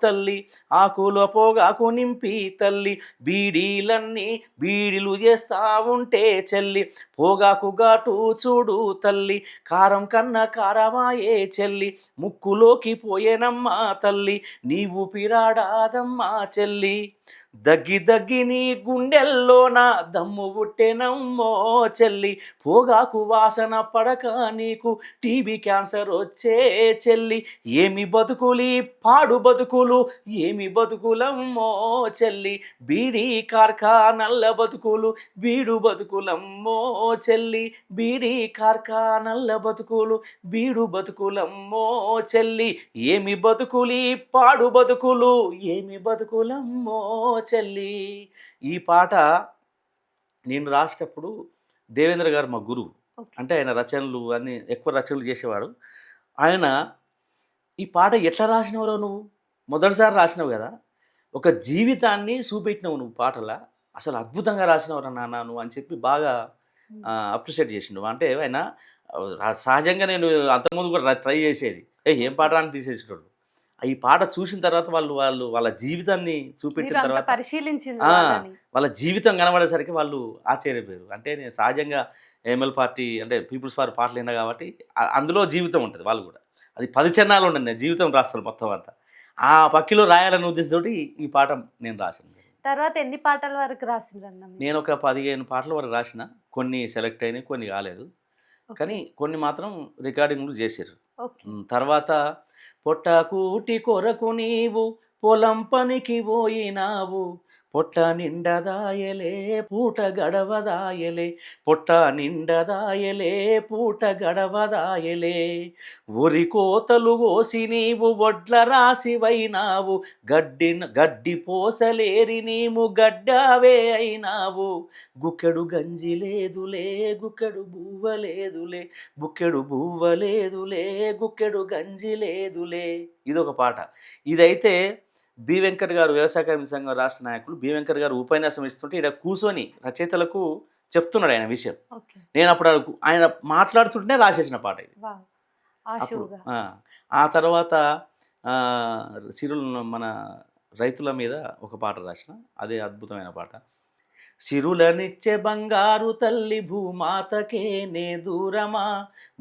తల్లి. ఆకుల పొగాకు నింపి తల్లి, బీడీలన్నీ బీడీలు చేస్తా ఉంటే చెల్లి, పొగాకు ఘాటు చూడు తల్లి, కారం కన్నా కారమాయే చెల్లి, ముక్కులోకి పోయేనమ్మా తల్లి, నీవు పిరాడాదమ్మా చెల్లి, దగ్గి దగ్గి నీ గుండెల్లోన దమ్ము పుట్టెనమ్మో చెల్లి, పొగాకు వాసన పడక నీకు టీబీ క్యాన్సర్ వచ్చే చెల్లి. ఏమి బతుకులి పాడు బతుకులు, ఏమి బతుకులమ్మో చెల్లి, బీడీ కార్ఖానల్ల బతుకులు, బీడు బతుకులమ్మో చెల్లి, బీడీ కార్ఖానల్ల బతుకులు, బీడు బతుకులమ్మో చెల్లి. ఏమి బతుకులి పాడు బతుకులు, ఏమి బతుకులమ్మో చెల్లి. ఈ పాట నేను రాసేటప్పుడు దేవేంద్ర గారు మా గురువు. ఓకే. అంటే ఆయన రచనలు అన్నీ ఎక్కువ రచనలు చేసేవాడు. ఆయన ఈ పాట ఎట్లా రాసినవురా నువ్వు? మొదటిసారి రాసినావు గదా! ఒక జీవితాన్ని చూపెట్టినావు నువ్వు పాటల. అసలు అద్భుతంగా రాసినవురా నాన్న నువ్వు అని చెప్పి బాగా అప్రిషియేట్ చేసిండు. అంటే ఆయన సహజంగా నేను అంతకుముందు కూడా ట్రై చేసేది. ఏం పాటరా అని తీసేసేటోళ్ళు. ఈ పాట చూసిన తర్వాత వాళ్ళ జీవితాన్ని మీరు చూపెట్టిన అంత తర్వాత పరిశీలించిండ్రు ఆ! వాళ్ళని. వాళ్ళ జీవితం కనబడేసరికి వాళ్ళు ఆశ్చర్యపోయారు. అంటే నేను సహజంగా ఎంఎల్ పార్టీ అంటే పీపుల్స్ పార్టీ పాటలు విన్నా కాబట్టి అందులో జీవితం ఉంటది వాళ్ళు గూడా. అది 10 చరణాలు ఉండదు. నేను జీవితం రాస్తాను మొత్తం అంతా. ఆ పక్కిలో రాయాలనే ఉద్దేశంతోటి ఈ పాట నేను రాశాను. తర్వాత ఎన్ని పాటల వరకు రాసిండ్రన్న మీరు? నేను ఒక 15 పాటల వరకు రాసిన. కొన్ని సెలెక్ట్ అయినాయి, కొన్ని కాలేదు. ఓకే. కానీ కొన్ని మాత్రం రికార్డింగ్‌లు చేసిర్రు. ఓకే. తర్వాత పొట్టకూటి కొరకు నీవు పొలం పనికి పోయినావు, పొట్ట నిండదాయలే పూట గడవదాయలే, పొట్ట నిండదాయలే పూట గడవదాయలే, ఒరి కోతలు కోసి నీవు వడ్ల రాసివైనావు, గడ్డి పోసలేరి నీవు గడ్డావే అయినావు, గుక్కెడు గంజి లేదులే గుక్కెడు బువ్వ లేదులే, బుక్కెడు బువ్వ లేదులే గుక్కెడు గంజి లేదులే. ఇదొక పాట. ఇదైతే బి వెంకట్ గారు వ్యవసాయ కార్మిక సంఘం రాష్ట్ర నాయకులు బి వెంకట్ గారు ఉపన్యాసం ఇస్తుంటే ఇక్కడ కూర్చొని రచయితలకు చెప్తున్నాడు ఆయన విషయం. ఓకే. నేను అప్పుడు ఆయన మాట్లాడుతుంటేనే రాసేసిన పాట ఇది. వావ్! అప్పుడు ఆశువుగా. ఆ తర్వాత సిరులు మన రైతుల మీద ఒక పాట రాసిన, అదే అద్భుతమైన పాట. సిరులనిచ్చే బంగారు తల్లి భూమాతకే నే దూరమా,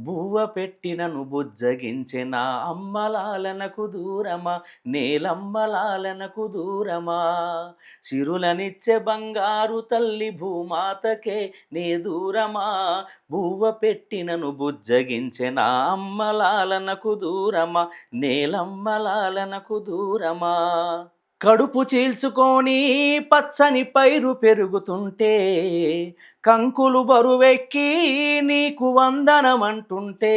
బువ్వ పెట్టినను బుజ్జగించే నా అమ్మలాలనకు దూరమా, నేలమ్మలాలనకు దూరమా. సిరులనిచ్చే బంగారు తల్లి భూమాతకే నే దూరమా, బువ్వ పెట్టినను బుజ్జగించే నా అమ్మలాలనకు దూరమా, నేలమ్మలాలనకు దూరమా. కడుపు చీల్చుకొని పచ్చని పైరు పెరుగుతుంటే, కంకులు బరువెక్కి నీకు వందనమంటుంటే,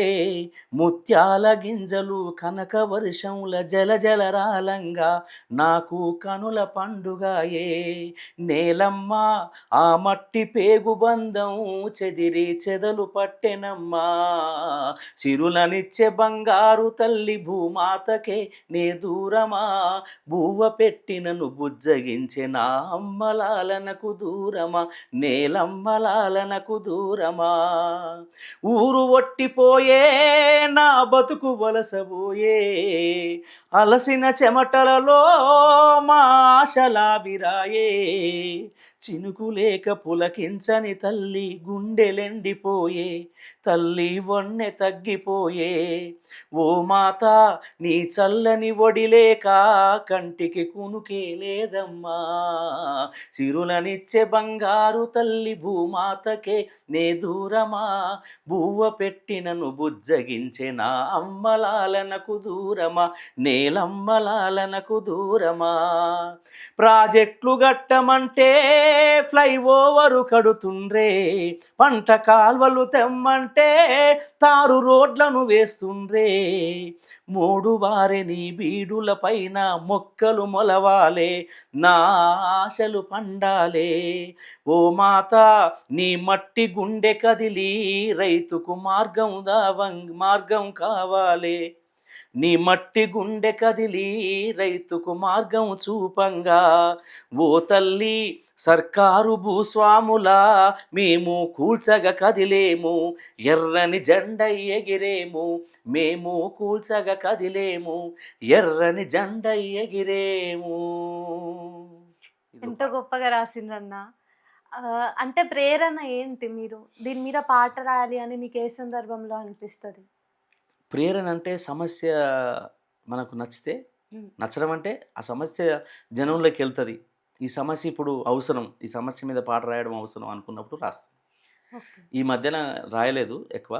ముత్యాల గింజలు కనక వర్షంల జలజలరాలంగా నాకు కనుల పండుగాయే. నేలమ్మ ఆ మట్టి పేగు బంధం చెదిరి చెదలు పట్టెనమ్మా, సిరులనిచ్చే బంగారు తల్లి భూమాతకే నే దూరమా, బువ్వ పెట్టినను బుజ్జగించే నా అమ్మలాలనకు దూరమా, నేలమ్మలాలనకు దూరమా. ఊరు ఒట్టిపోయే నా బతుకు వలసబోయే, అలసిన చెమటలలో మా ఆశలావిరాయే. చినుకు లేక పులకించని తల్లి గుండెలెండిపోయే, తల్లి వన్నె తగ్గిపోయే. ఓ మాత నీ చల్లని ఒడిలేక కంటికి కునుకే లేదమ్మా, సిరులనిచ్చే బంగారు తల్లి భూమాతకే నే దూరమా, బువ్వ పెట్టినను బుజ్జగించే నా అమ్మలాలనకు దూరమా, నేలమ్మలాలనకు దూరమా. ప్రాజెక్టులు గట్టమంటే ఫ్లైఓవరు కడుతుండ్రే, పంట కాల్వలు తెమ్మంటే తారు రోడ్లను వేస్తుండ్రే. మూడు వారె నీ బీడుల పైన మొక్కలు మొలవాలే, నా ఆశలు పండాలే. ఓ మాత నీ మట్టి గుండె కదిలి రైతుకు మార్గం కావాలే, నీ మట్టి గుండె కదిలి రైతుకు మార్గం చూపంగా. ఓ తల్లి సర్కారు భూస్వాములా మేము కూల్చగ కదిలేము, ఎర్రని జెండ ఎగిరేము, మేము కూల్చగ కదిలేము, ఎర్రని జెండ ఎగిరేము. ఎంత గొప్పగా రాసిండ్రన్న. అంటే ప్రేరణ ఏంటి? మీరు దీని మీద పాట రాయాలి అని మీకు ఏ సందర్భంలో అనిపిస్తుంది? ప్రేరణ అంటే సమస్య మనకు నచ్చితే, నచ్చడం అంటే ఆ సమస్య జనంలోకి వెళ్తుంది, ఈ సమస్య ఇప్పుడు అవసరం, ఈ సమస్య మీద పాట రాయడం అవసరం అనుకున్నప్పుడు రాస్తాం. ఓకే. ఈ మధ్యన రాయలేదు ఎక్కువ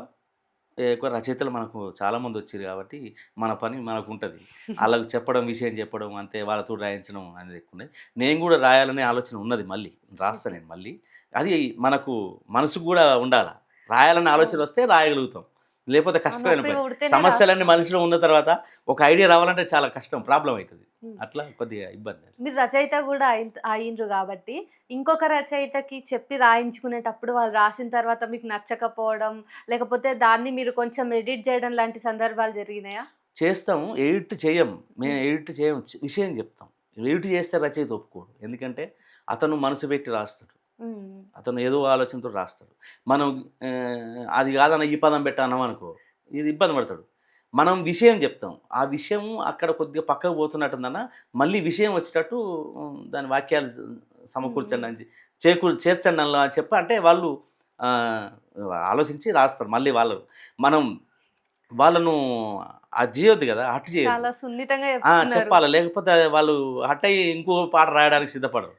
రచయితలు మనకు చాలామంది వచ్చారు కాబట్టి మన పని మనకు ఉంటుంది, వాళ్ళకు చెప్పడం, విషయం చెప్పడం అంతే, వాళ్ళతో రాయించడం అనేది ఎక్కువ ఉన్నది. నేను కూడా రాయాలనే ఆలోచన ఉన్నది, మళ్ళీ రాస్తాను నేను మళ్ళీ. అది మనకు మనసుకు కూడా ఉండాలి, రాయాలనే ఆలోచన వస్తే రాయగలుగుతాం, లేకపోతే కష్టమైన పని. సమస్యలన్నీ మనిషిలో ఉన్న తర్వాత ఒక ఐడియా రావాలంటే చాలా కష్టం, ప్రాబ్లం అవుతుంది, అట్లా కొద్దిగా ఇబ్బంది. మీరు రచయిత కూడా అయిండ్రు కాబట్టి ఇంకొక రచయితకి చెప్పి రాయించుకునేటప్పుడు వాళ్ళు రాసిన తర్వాత మీకు నచ్చకపోవడం, లేకపోతే దాన్ని మీరు కొంచెం ఎడిట్ చేయడం లాంటి సందర్భాలు జరిగినాయా? చేస్తాం, ఎడిట్ చేయం, మేము ఎడిట్ చేయం, విషయం చెప్తాం. ఎడిట్ చేస్తే రచయిత ఒప్పుకోడు, ఎందుకంటే అతను మనసు పెట్టి రాస్తాడు, అతను ఏదో ఆలోచనతో రాస్తాడు. మనం అది కాదన్న ఈ పదం పెట్టాను అనుకో, ఇది ఇబ్బంది పడతాడు. మనం విషయం చెప్తాం, ఆ విషయం అక్కడ కొద్దిగా పక్కకు పోతున్నట్టుందన్న, మళ్ళీ విషయం వచ్చేటట్టు దాని వాక్యాలు సమకూర్చండి అని చేర్చండి అని చెప్పి అంటే వాళ్ళు ఆలోచించి రాస్తారు. మళ్ళీ వాళ్ళను అది చేయొద్దు కదా, హట్ చేయొద్దు, చెప్పాలి, లేకపోతే వాళ్ళు హట్ అయ్యి ఇంకో పాట రాయడానికి సిద్ధపడరు.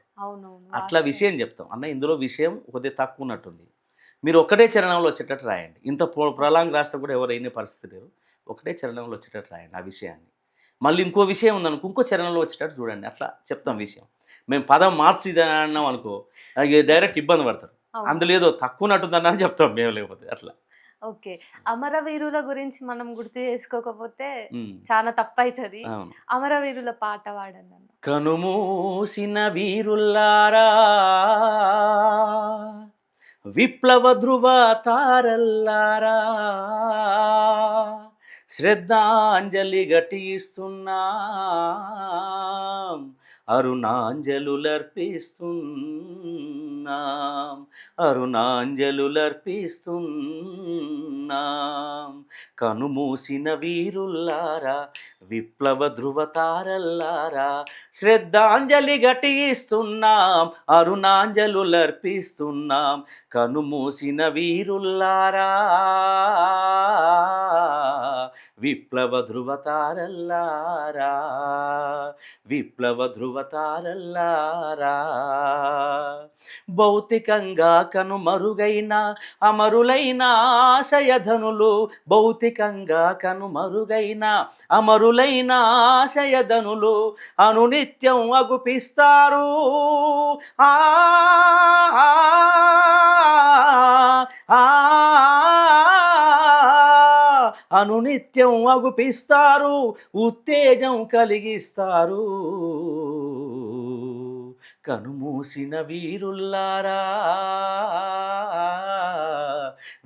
అట్లా విషయం చెప్తాం, అన్న ఇందులో విషయం కొద్దిగా తక్కువ ఉన్నట్టుంది, మీరు ఒకటే చరణంలో వచ్చేటట్టు రాయండి. ఇంత ప్రొలాంగ్ రాస్తే కూడా ఎవరు అయిన పరిస్థితి లేరు, ఒకటే చరణంలో వచ్చేటట్టు రాయండి ఆ విషయాన్ని. మళ్ళీ ఇంకో విషయం ఉందనుకో, ఇంకో చరణంలో వచ్చేటట్టు చూడండి, అట్లా చెప్తాం విషయం. మేము పదం మార్చి అన్నాం అనుకో, డైరెక్ట్ ఇబ్బంది పడతారు, అందులో ఏదో తక్కువ ఉన్నట్టుందని చెప్తాం మేము, లేకపోతే అట్లా. ఓకే. అమరవీరుల గురించి మనం గుర్తు చేసుకోకపోతే చాలా తప్పైతుంది. అమరవీరుల పాట వాడండి అన్న. కనుమూసిన వీరుల్లారా, విప్లవ ధ్రువ తారల్లారా, శ్రద్ధాంజలి ఘటిస్తున్నాం, అరుణాంజలులర్పిస్తున్నాం, అరుణాంజలులర్పిస్తున్నాం. కనుమూసిన వీరుల్లారా, విప్లవ ధృవతారల్లారా, శ్రద్ధాంజలి ఘటిస్తున్నాం, అరుణాంజలులర్పిస్తున్నాం. కనుమూసిన వీరుల్లారా, విప్లవ ధృవతారల్లారా, విప్లవ ధృవతారల్లారా. భౌతికంగా కనుమరుగైన అమరులైన ఆశయధనులు, భౌతికంగా కనుమరుగైన అమరులైన ఆశయధనులు అనునిత్యం అగుపిస్తారు. ఆ అనునిత్యం అగుపిస్తారు, ఉత్తేజం కలిగిస్తారు. కనుమూసిన వీరుల్లారా,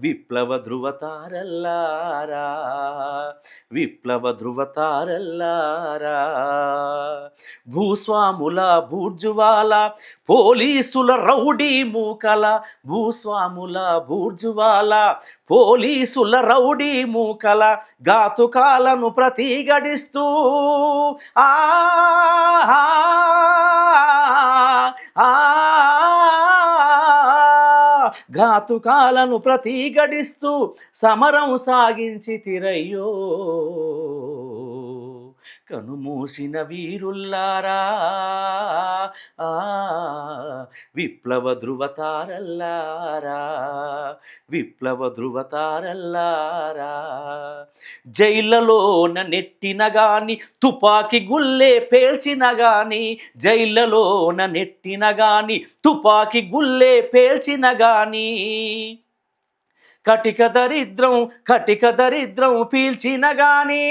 విప్లవ ధృవతారల్లారా, విప్లవ ధృవతారల్లారా. భూస్వాముల బూర్జువాల, పోలీసుల రౌడీ మూకల, భూస్వాముల బూర్జువాల, పోలీసుల రౌడీ మూకల ఘాతుకాలను ప్రతిఘటిస్తూ ఘాతుకాలను ప్రతిఘటిస్తూ సమరం సాగించి తిరయ్యో. కనుమూసిన వీరుల్లారా, విప్లవ ధృవతారల్లారా, విప్లవ ధృవతారల్లారా. జైళ్ళలోన నెట్టిన గాని, తుపాకి గుల్లే పేల్చిన గాని, జైళ్ళలోన నెట్టిన గాని, తుపాకి గుల్లే పేల్చిన గాని, కటిక దరిద్రం కటిక దరిద్రం పీల్చిన గాని,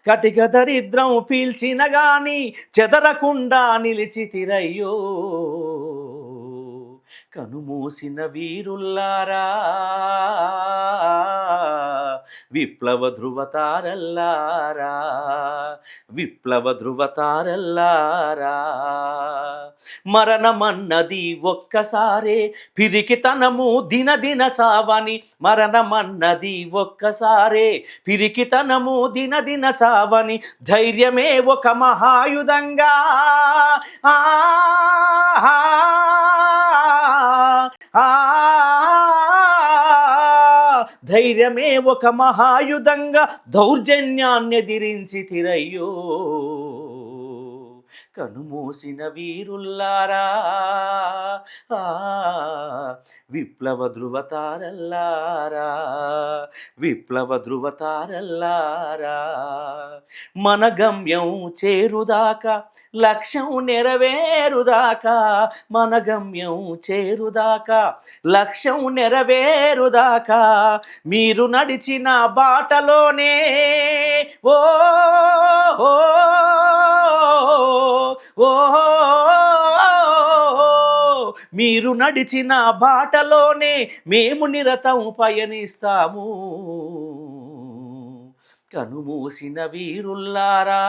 కటిక దరిద్రం పీల్చిన గాని చెదరకుండా నిలిచితిరయ్యో. కనుమూసిన వీరుల్లారా, విప్లవ ధృవతారల్లారా, విప్లవ ధృవతారల్లారా. మరణమన్నది ఒక్కసారే, పిరికితనము దినదిన చావని, మరణమన్నది ఒక్కసారే, పిరికితనము దినదిన చావని, ధైర్యమే ఒక మహాయుధంగా ధైర్యమే ఒక మహాయుధంగా దౌర్జన్యాన్ని ఎదిరించి తిరయ్యో. కనుమూసిన వీరుల్లారా, విప్లవ ధృవతారల్లారా, విప్లవ ధృవతారల్లారా. మన గమ్యం చేరుదాకా, లక్ష్యం నెరవేరుదాకా, మన గమ్యం చేరుదాకా, లక్ష్యం నెరవేరుదాకా, మీరు నడిచిన బాటలోనే ఓ మీరు నడిచిన బాటలోనే మేము నిరతం పయనిస్తాము. కనుమూసిన వీరుల్లారా,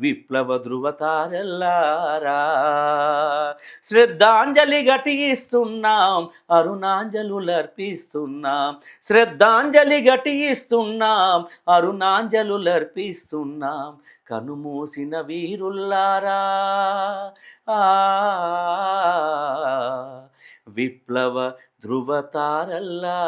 విప్లవ ధృవతారల్లారా, శ్రద్ధాంజలి ఘటిస్తున్నాం, అరుణాంజలులర్పిస్తున్నాం, శ్రద్ధాంజలి ఘటిస్తున్నాం, అరుణాంజలులర్పిస్తున్నాం. కనుమూసిన వీరుల్లారా, విప్లవ ధృవతారల్లారా,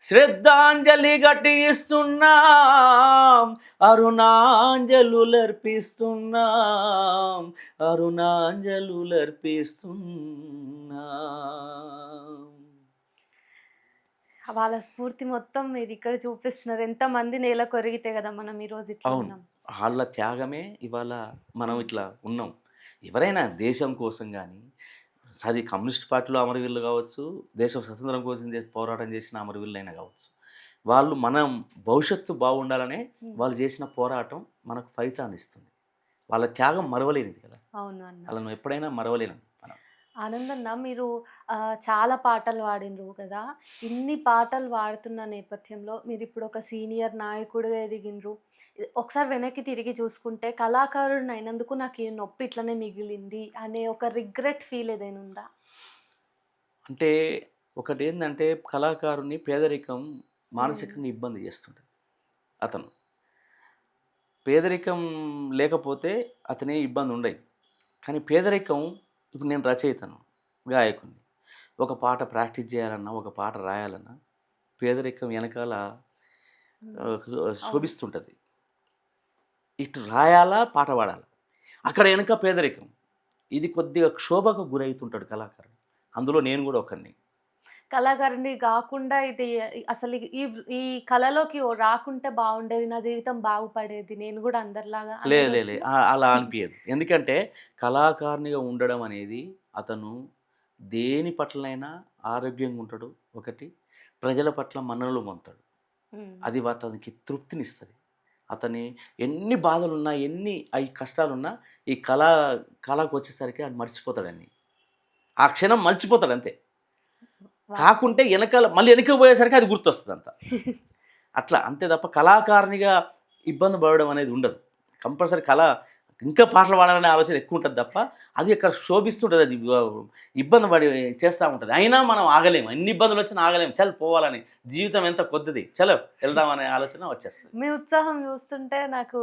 శ్రద్ధాంజలి ఘటిస్తున్నాం, అరుణాంజలులర్పిస్తున్నాం, అరుణాంజలులర్పిస్తున్నాం. వాళ్ళ స్ఫూర్తి మొత్తం మీరు ఇక్కడ చూపిస్తున్నారు. ఎంతమంది నేల కొరిగితే కదా మనం ఈరోజు ఇట్లా అవును, ఉన్నాం. వాళ్ళ త్యాగమే ఇవాళ మనం ఇట్లా ఉన్నాం. ఎవరైనా దేశం కోసం కానీ, అది కమ్యూనిస్ట్ పార్టీలో అమరవీరులు కావచ్చు, దేశ స్వతంత్రం కోసం పోరాటం చేసిన అమరవీరులైనా కావచ్చు, వాళ్ళు మనం భవిష్యత్తు బాగుండాలనే వాళ్ళు చేసిన పోరాటం మనకు ఫలితాన్ని ఇస్తుంది. వాళ్ళ త్యాగం మరవలేనిది కదా, అవును అన్న. వాళ్ళను ఎప్పుడైనా మరవలేను మనం. ఆనందన్న మీరు చాలా పాటలు పాడినరు కదా! ఇన్ని పాటలు పాడుతున్న నేపథ్యంలో మీరిప్పుడు ఒక సీనియర్ నాయకుడిగా ఎదిగినరు. ఒకసారి వెనక్కి తిరిగి చూసుకుంటే కళాకారుడిని అయినందుకు నాకు ఈ నొప్పి ఇట్లనే మిగిలింది అనే ఒక రిగ్రెట్ ఫీల్ ఏదైనా ఉందా? అంటే ఒకటేందంటే కళాకారుని పేదరికం హ్మ్. మానసికంగా ఇబ్బంది చేస్తుంటది. అతను పేదరికం లేకపోతే అతనే ఇబ్బంది ఉండయి. కానీ పేదరికం, ఇప్పుడు నేను రచయితను, గాయకుడిని. ఒక పాట ప్రాక్టీస్ చేయాలన్నా, ఒక పాట రాయాలన్నా పేదరికం వెనకాల హ్మ్. అవును. శోభిస్తుంటది. ఇటు రాయాలా, పాట పాడాలా. అక్కడ వెనక పేదరికం. ఇది కొద్దిగా క్షోభకు గురైతుంటాడు కళాకారుడు. అందులో నేను గూడా ఒకడిని. కళాకారుడిని గాకుండా ఇది అసలు ఈ ఈ కళలోకి రాకుంటే బావుండేది. నా జీవితం బాగుపడేది. నేను గూడా అందరిలాగా లేదు లే లే. అనేదొచ్చిందా? అలా అనిపియదు. ఎందుకంటే కళాకారునిగా ఉండడం అనేది అతను దేని పట్లనైనా ఆరోగ్యంగా ఉంటాడు ఒకటి. ప్రజల పట్ల మన్ననలు పొందుతాడు. హ్మ్. అది అతనికి తృప్తినిస్తది. అతని ఎన్ని బాధలున్నా, ఎన్ని కష్టాలున్నా ఈ కళకొచ్చేసరికి ఆడు మర్చిపోతాడన్ని. ఆ క్షణం మర్చిపోతాడంతే. వాస్తవం. కాకుంటే ఎనకాల మళ్ళీ వెనక్కి పోయేసరికి అది గుర్తొస్తదంత. అట్లా. అంతే తప్ప కళాకారునిగా ఇబ్బంది పడడం అనేది ఉండదు. కంపల్సరీ ఇంకా పాటలు పాడాలనే ఆలోచన ఎక్కువుంటది తప్ప, అది అక్కడ శోభిస్తుంటది. అది ఇబ్బంది పడి చేస్తా ఉంటది. అయినా మనం ఆగలేము. ఎన్ని ఇబ్బందులొచ్చినా ఆగలేము. చల్ పోవాలని. జీవితం ఎంత కొద్దిది. చలో వెళ్దాం అనే ఆలోచన వచ్చేస్తది. మీ ఉత్సాహం చూస్తుంటే నాకు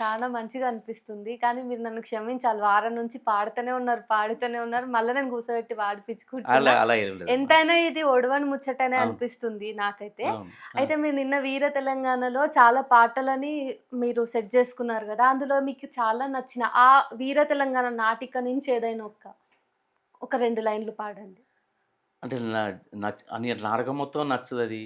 చాలా మంచిగా అనిపిస్తుంది. కానీ మీరు నన్ను క్షమించాలి. వారం నుంచి పాడుతూనే ఉన్నారు, పాడుతూనే ఉన్నారు. మళ్ళా నేను కూసోబెట్టి అలా పాడిపిచ్చుకుంటున్నా. అలా ఏం లేదమ్మా. ఎంతైనా ఇది ఒడవని ముచ్చటనే అవును. అనిపిస్తుంది నాకైతే. అవును. ఆ! అయితే మీరు నిన్న వీర తెలంగాణలో చాలా పాటలని మీరు సెట్ చేసుకున్నారు గదా! అందులో మీకు చాలా నచ్చిన ఆ వీర తెలంగాణ నాటిక నుంచి ఏదైనా ఒక 2 లైన్‌లు పాడండి. అంటే అని నాటకం మొత్తం నచ్చదది.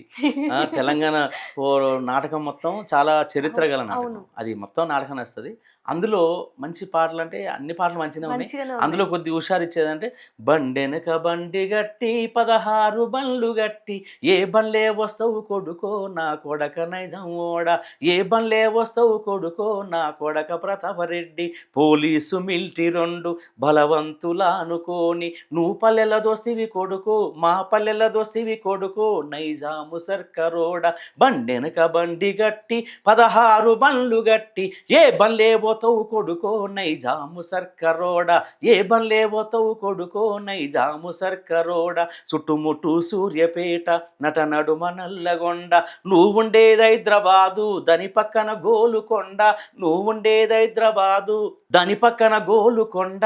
తెలంగాణ పో నాటకం మొత్తం చాలా చరిత్ర అవును. గల అవును. నాటకం. అది మొత్తం నాటకం నచ్చుతది. అందులో మంచి పాటలంటే అన్ని పాటలు మంచిగానే ఉన్నాయి. మంచిగానే అందులో ఉన్నాయి. కొద్దిగా హుషారిచ్చేదంటే బండెనక బండి గట్టి 16 బండ్లు గట్టి ఏ బండ్లే వస్తవు కొడుకో నా కొడక నైజం ఓడ ఏ బండ్లే వస్తవు కొడుకో నా కొడక ప్రతాపరెడ్డి పోలీసు మిలిటరీ 2 బలవంతుల అనుకోని నువ్వు పల్లెల దోస్తివి కొడుకో మా పల్లెల దోస్తివి కొడుకో నైజాము సర్కరోడ బండెనక బండి గట్టి 16 బండ్లు గట్టి ఏ బండ్లే పోతావు కొడుకో నైజాము సర్కరోడ ఏ బండ్లే పోతావు కొడుకో నైజాము సర్కరోడ చుట్టుముట్టు సూర్యపేట నటనడుమ నల్లగొండ నువ్వుండేది హైదరాబాదు దాని పక్కన గోలుకొండ నువ్వుండేది హైదరాబాదు దాని పక్కన గోలుకొండ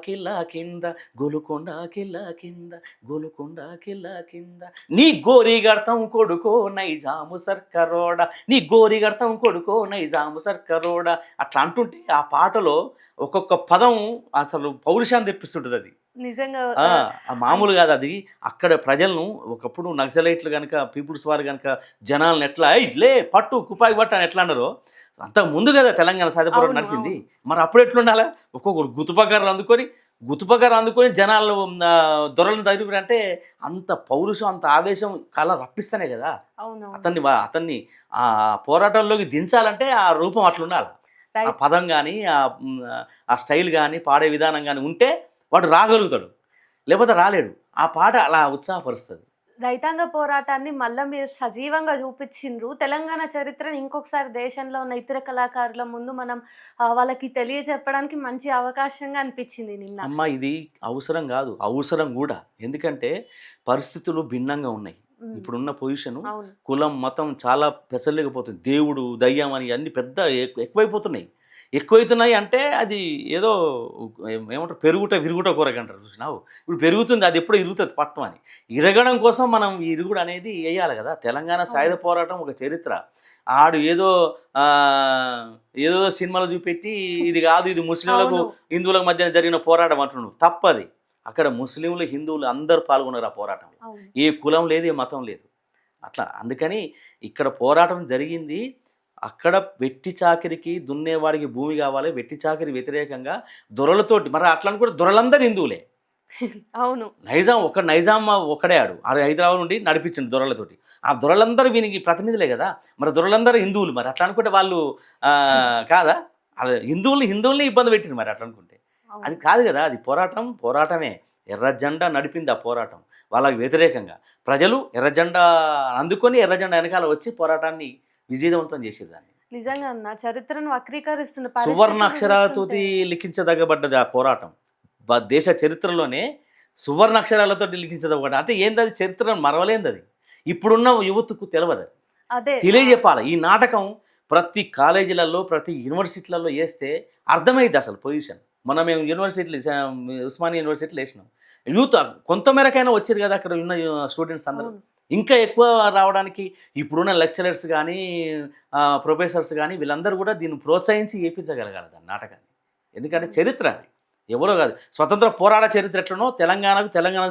కిల్లా కింద గోలుకొండ కిల్లా కింద గోలుకొండ కిల్లా కింద నీ గోరి గడతాం కొడుకో నైజాము సర్కరోడ నీ గోరి గడతాం కొడుకో నైజాము సర్కరోడ అట్లా అంటుంటే ఆ పాటలో ఒక్కొక్క పదం అసలు పౌరుషాన్ని తెప్పిస్తుంటుంది అది. నిజంగా ఆ! అన్ మామూలు కాదు అది. అక్కడ ప్రజలను ఒకప్పుడు నక్సలైట్లు గనక, పీపుల్స్ వారు గనక జనాల్ని ఎట్లా "ఏయ్ లే పట్టు తుపాకి పట్టు" అని ఎట్లా అన్నారో, అంతకు ముందు కదా తెలంగాణ సాయుధ పోరాటం అవును. నడిచింది. అవును. మరి అప్పుడు ఎట్లుండాలా? ఒక్కొక్కరు గుతుపకర్రలు అందుకొని జనాలు దొరలను తరిమిరంటే అంత పౌరుషం, అంత ఆవేశం కళ రప్పిస్తేనే కదా! అవునవును. అతన్ని ఆ పోరాటంలోకి దించాలంటే ఆ రూపం అట్లుండాల. ఆ రైట్. పదం గాని, ఆ స్టైల్ గాని, పాడే విధానం గాని ఉంటే వాడు రాగలుగుతాడు. లేపోతే రాలేడు. ఆ పాట అలా ఉత్సాహపరుస్తది. రైతాంగ పోరాటాన్ని మళ్ళా మీరు సజీవంగా చూపిచ్చిండ్రు. తెలంగాణ చరిత్రను ఇంకొకసారి దేశంలో ఉన్న ఇతర కళాకారుల ముందు మనం వాళ్ళకి తెలియజెప్పడానికి మంచి అవకాశంగా అనిపిచ్చింది నిన్న. అమ్మ ఇది అవసరం గాదు. అవసరం గూడా. ఎందుకంటే పరిస్థితులు భిన్నంగా ఉన్నాయి. హ్మ్. ఇప్పుడున్న పొజిషను అవును. కులం, మతం చాలా పెచ్చరిల్లిపోతుంది. దేవుడు, దయ్యం అని అన్నీ పెద్ద ఎక్కువైపోతున్నాయి. ఎక్కువైతున్నాయి అంటే అది ఏదో ఏమంటారు పెరుగుట, విరుగుట కొరకంటారు చూసినావు. ఇప్పుడు పెరుగుతుంది అది ఎప్పుడో ఇరుగుతది పట్టు అని. ఇరగడం కోసం మనం ఈ ఇరుగుడు అనేది ఎయ్యాలి గదా! తెలంగాణ సాయుధ అవును. పోరాటం ఒక చరిత్ర. ఆడు ఏదో సినిమాలో చూపెట్టి ఇది గాదు ఇది ముస్లింలకు అవును. హిందువులకు మధ్య జరిగిన పోరాటం అంటున్నాడు. తప్పది. అక్కడ ముస్లింలు, హిందువులు అందరూ పాల్గొన్నారు ఆ పోరాటంలో. అవును. ఏ కులం లేదు, ఏ మతం లేదు. అట్లా. అందుకని ఇక్కడ పోరాటం జరిగింది. అక్కడ వెట్టి చాకిరికి దున్నేవాడికి భూమి కావాలి. వెట్టి చాకిరి వ్యతిరేకంగా దొరలతోటి మరి అట్లా అనుకుంటే దొరలందరూ హిందువులే. అవును. నైజాం ఒక్కడే ఆడు. ఆడు హైదరాబాద్ నుండి నడిపించిండు దొరలతోటి. ఆ దొరలందరూ వీనికి ప్రతినిధులే గదా! మరి దొరలందరూ హిందువులు మరి. అట్లా అనుకుంటే వాళ్ళు కాదా? అలా హిందువుల్ని ఇబ్బంది పెట్టింది మరి అట్లా అనుకుంటే. అవును. అది కాదు కదా, అది పోరాటమే. ఎర్ర జెండా నడిపింది ఆ పోరాటం వాళ్ళకి వ్యతిరేకంగా. ప్రజలు ఎర్ర జెండా అందుకొని ఎర్ర జెండా వెనకాల వచ్చి పోరాటాన్ని విజయవంతం చేసేదాన్ని. నిజంగా అన్న చరిత్రను వక్రీకరిస్తున్న పరిస్థితులు సువర్ణాక్షరాలతోటి చూస్తుంటే లిఖించదగబడ్డది ఆ పోరాటం. దేశ చరిత్రలోనే సువర్ణాక్షరాలతోటి లిఖించదగబడ్డ అంటే ఏందది, చరిత్రను మరవలేనిది అది. ఇప్పుడున్న యువతకు తెలియదు. అదే తెలియజెప్పాలి. ఈ నాటకం ప్రతి కాలేజీలలో, ప్రతి యూనివర్సిటీలలో ఏస్తే అర్థమైద్ది అసలు పొజిషన్. మేము యూనివర్సిటీలు ఉస్మానియా యూనివర్సిటీలో ఏసినాం. యూత్ కొంత మేరకైనా వచ్చారు కదా అక్కడ ఉన్న స్టూడెంట్స్ అందరూ. అవును. ఇంకా ఎక్కువ రావడానికి ఇప్పుడున్న లెక్చరర్స్ కానీ, ప్రొఫెసర్స్ కానీ వీళ్ళందరూ కూడా దీన్ని ప్రోత్సహించి ఏపించగలగాలి దాన్ని నాటకాన్ని. ఎందుకంటే చరిత్ర అది. ఎవరో కాదు. స్వతంత్ర పోరాట చరిత్ర ఎట్లనో తెలంగాణ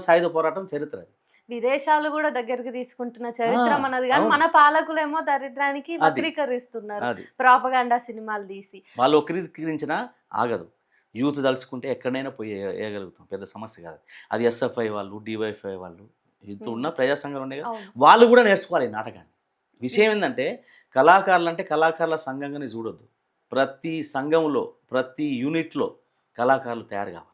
సాయుధ పోరాటం చరిత్ర అది. విదేశాలు కూడా దగ్గరికి తీసుకుంటున్న చరిత్ర ఆ! మనది కానీ అవును. మన పాలకులేమో దరిద్రానికి అది. వక్రీకరిస్తున్నారు అది. ప్రాపగాండా సినిమాలు తీసి. వాళ్ళు వక్రీకరించినా ఆగదు. యూత్ తలుచుకుంటే ఎక్కడైనా పోయి ఏయగలుగుతాం. పెద్ద సమస్య కాదు. అది ఎస్ఎఫ్ఐ వాళ్ళు, డివైఎఫ్ఐ వాళ్ళు, ఇంత ఉన్న ప్రజా సంఘాలు ఉన్నాయి కదా, అవును. వాళ్ళు కూడా నేర్చుకోవాలి ఈ నాటకాన్ని. విషయం ఏంటంటే కళాకారులు అంటే కళాకారుల సంఘంగానే చూడొద్దు. ప్రతి సంఘంలో, ప్రతి యూనిట్లో కళాకారులు తయారు కావాలి.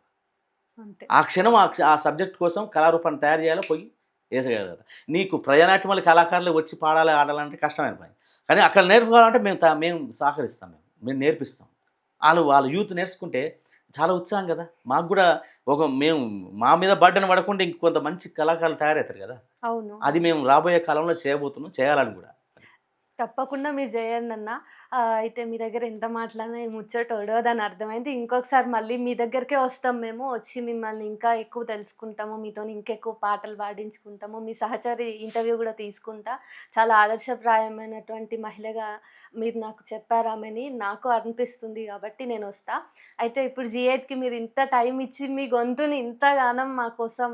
అంతే. ఆ క్షణం ఆ సబ్జెక్ట్ కోసం కళారూపాన్ని తయారు చేయాలో పోయి వేసగలగాలి. నీకు ప్రజానాట్యమాల కళాకారులు వచ్చి పాడాలి, ఆడాలంటే కష్టమైన పని. కానీ అక్కడ నేర్చుకోవాలంటే మేము సహకరిస్తాం, మేము నేర్పిస్తాం. వాళ్ళు యూత్ నేర్చుకుంటే చాలా ఉత్సాహం కదా. మాకు కూడా మేము మా మీద బర్డెన్ పడకుండా ఇంకొంత మంచి కళాకారులు తయారవుతారు కదా. అవును. అది మేము రాబోయే కాలంలో చేయబోతున్నాం, చేయాలని కూడా. తప్పకుండా మీరు చేయండి అన్న. అయితే మీ దగ్గర ఎంత మాట్లాడినా ఈ ముచ్చట ఒడవదని అర్థమైంది. ఇంకొకసారి మళ్ళీ మీ దగ్గరికే వస్తాం మేము. వచ్చి మిమ్మల్ని ఇంకా ఎక్కువ తెలుసుకుంటాము. మీతోని ఇంకెక్కువ పాటలు పాడించుకుంటాము. మీ సహచరి ఇంటర్వ్యూ కూడా తీసుకుంటా. చాలా ఆదర్శప్రాయమైనటువంటి మహిళగా మీరు నాకు చెప్పారు ఆమెని. నాకు అనిపిస్తుంది కాబట్టి నేను వస్తా. అయితే ఇప్పుడు G8కి మీరు ఇంత టైం ఇచ్చి మీ గొంతుని ఇంతగానం మా కోసం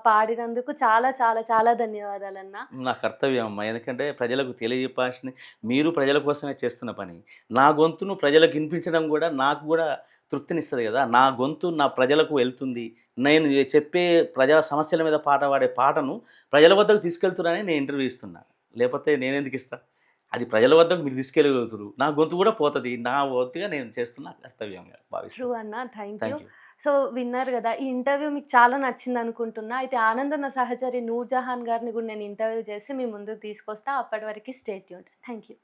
పాడినందుకు చాలా చాలా చాలా ధన్యవాదాలన్న. నా కర్తవ్యం అమ్మా. ఎందుకంటే ప్రజలకు తెలియజెప్పాల్సింది మీరు ప్రజల కోసమే చేస్తున్న పని. నా గొంతును ప్రజలకు వినిపించడం కూడా నాకు కూడా తృప్తినిస్తది కదా. నా గొంతు నా ప్రజలకు వెళ్తుంది. నేను చెప్పే ప్రజా సమస్యల మీద పాట పాడే పాటను ప్రజల వద్దకు తీసుకెళ్తున్నానని నేను ఇంటర్వ్యూ ఇస్తున్నా. లేకపోతే నేనెందుకు ఇస్తా? అది ప్రజల వద్దకు మీరు తీసుకెళ్ళగలుగుతారు. నా గొంతు కూడా పోతది. నా వంతుగా నేను చేస్తున్న కర్తవ్యంగా ట్రూ భావిస్తున్నా. అన్న. Thank you. Thank you. So విన్నారు గదా! ఈ ఇంటర్వ్యూ మీకు చాలా నచ్చిందనుకుంటున్నా. అయితే ఆనంద్ సహచరి నూర్జహాన్ గారిని కూడా నేను ఇంటర్వ్యూ చేసి మీ ముందుకు తీసుకొస్తా. అప్పటి వరకి స్టే ట్యూన్డ్. Thank you.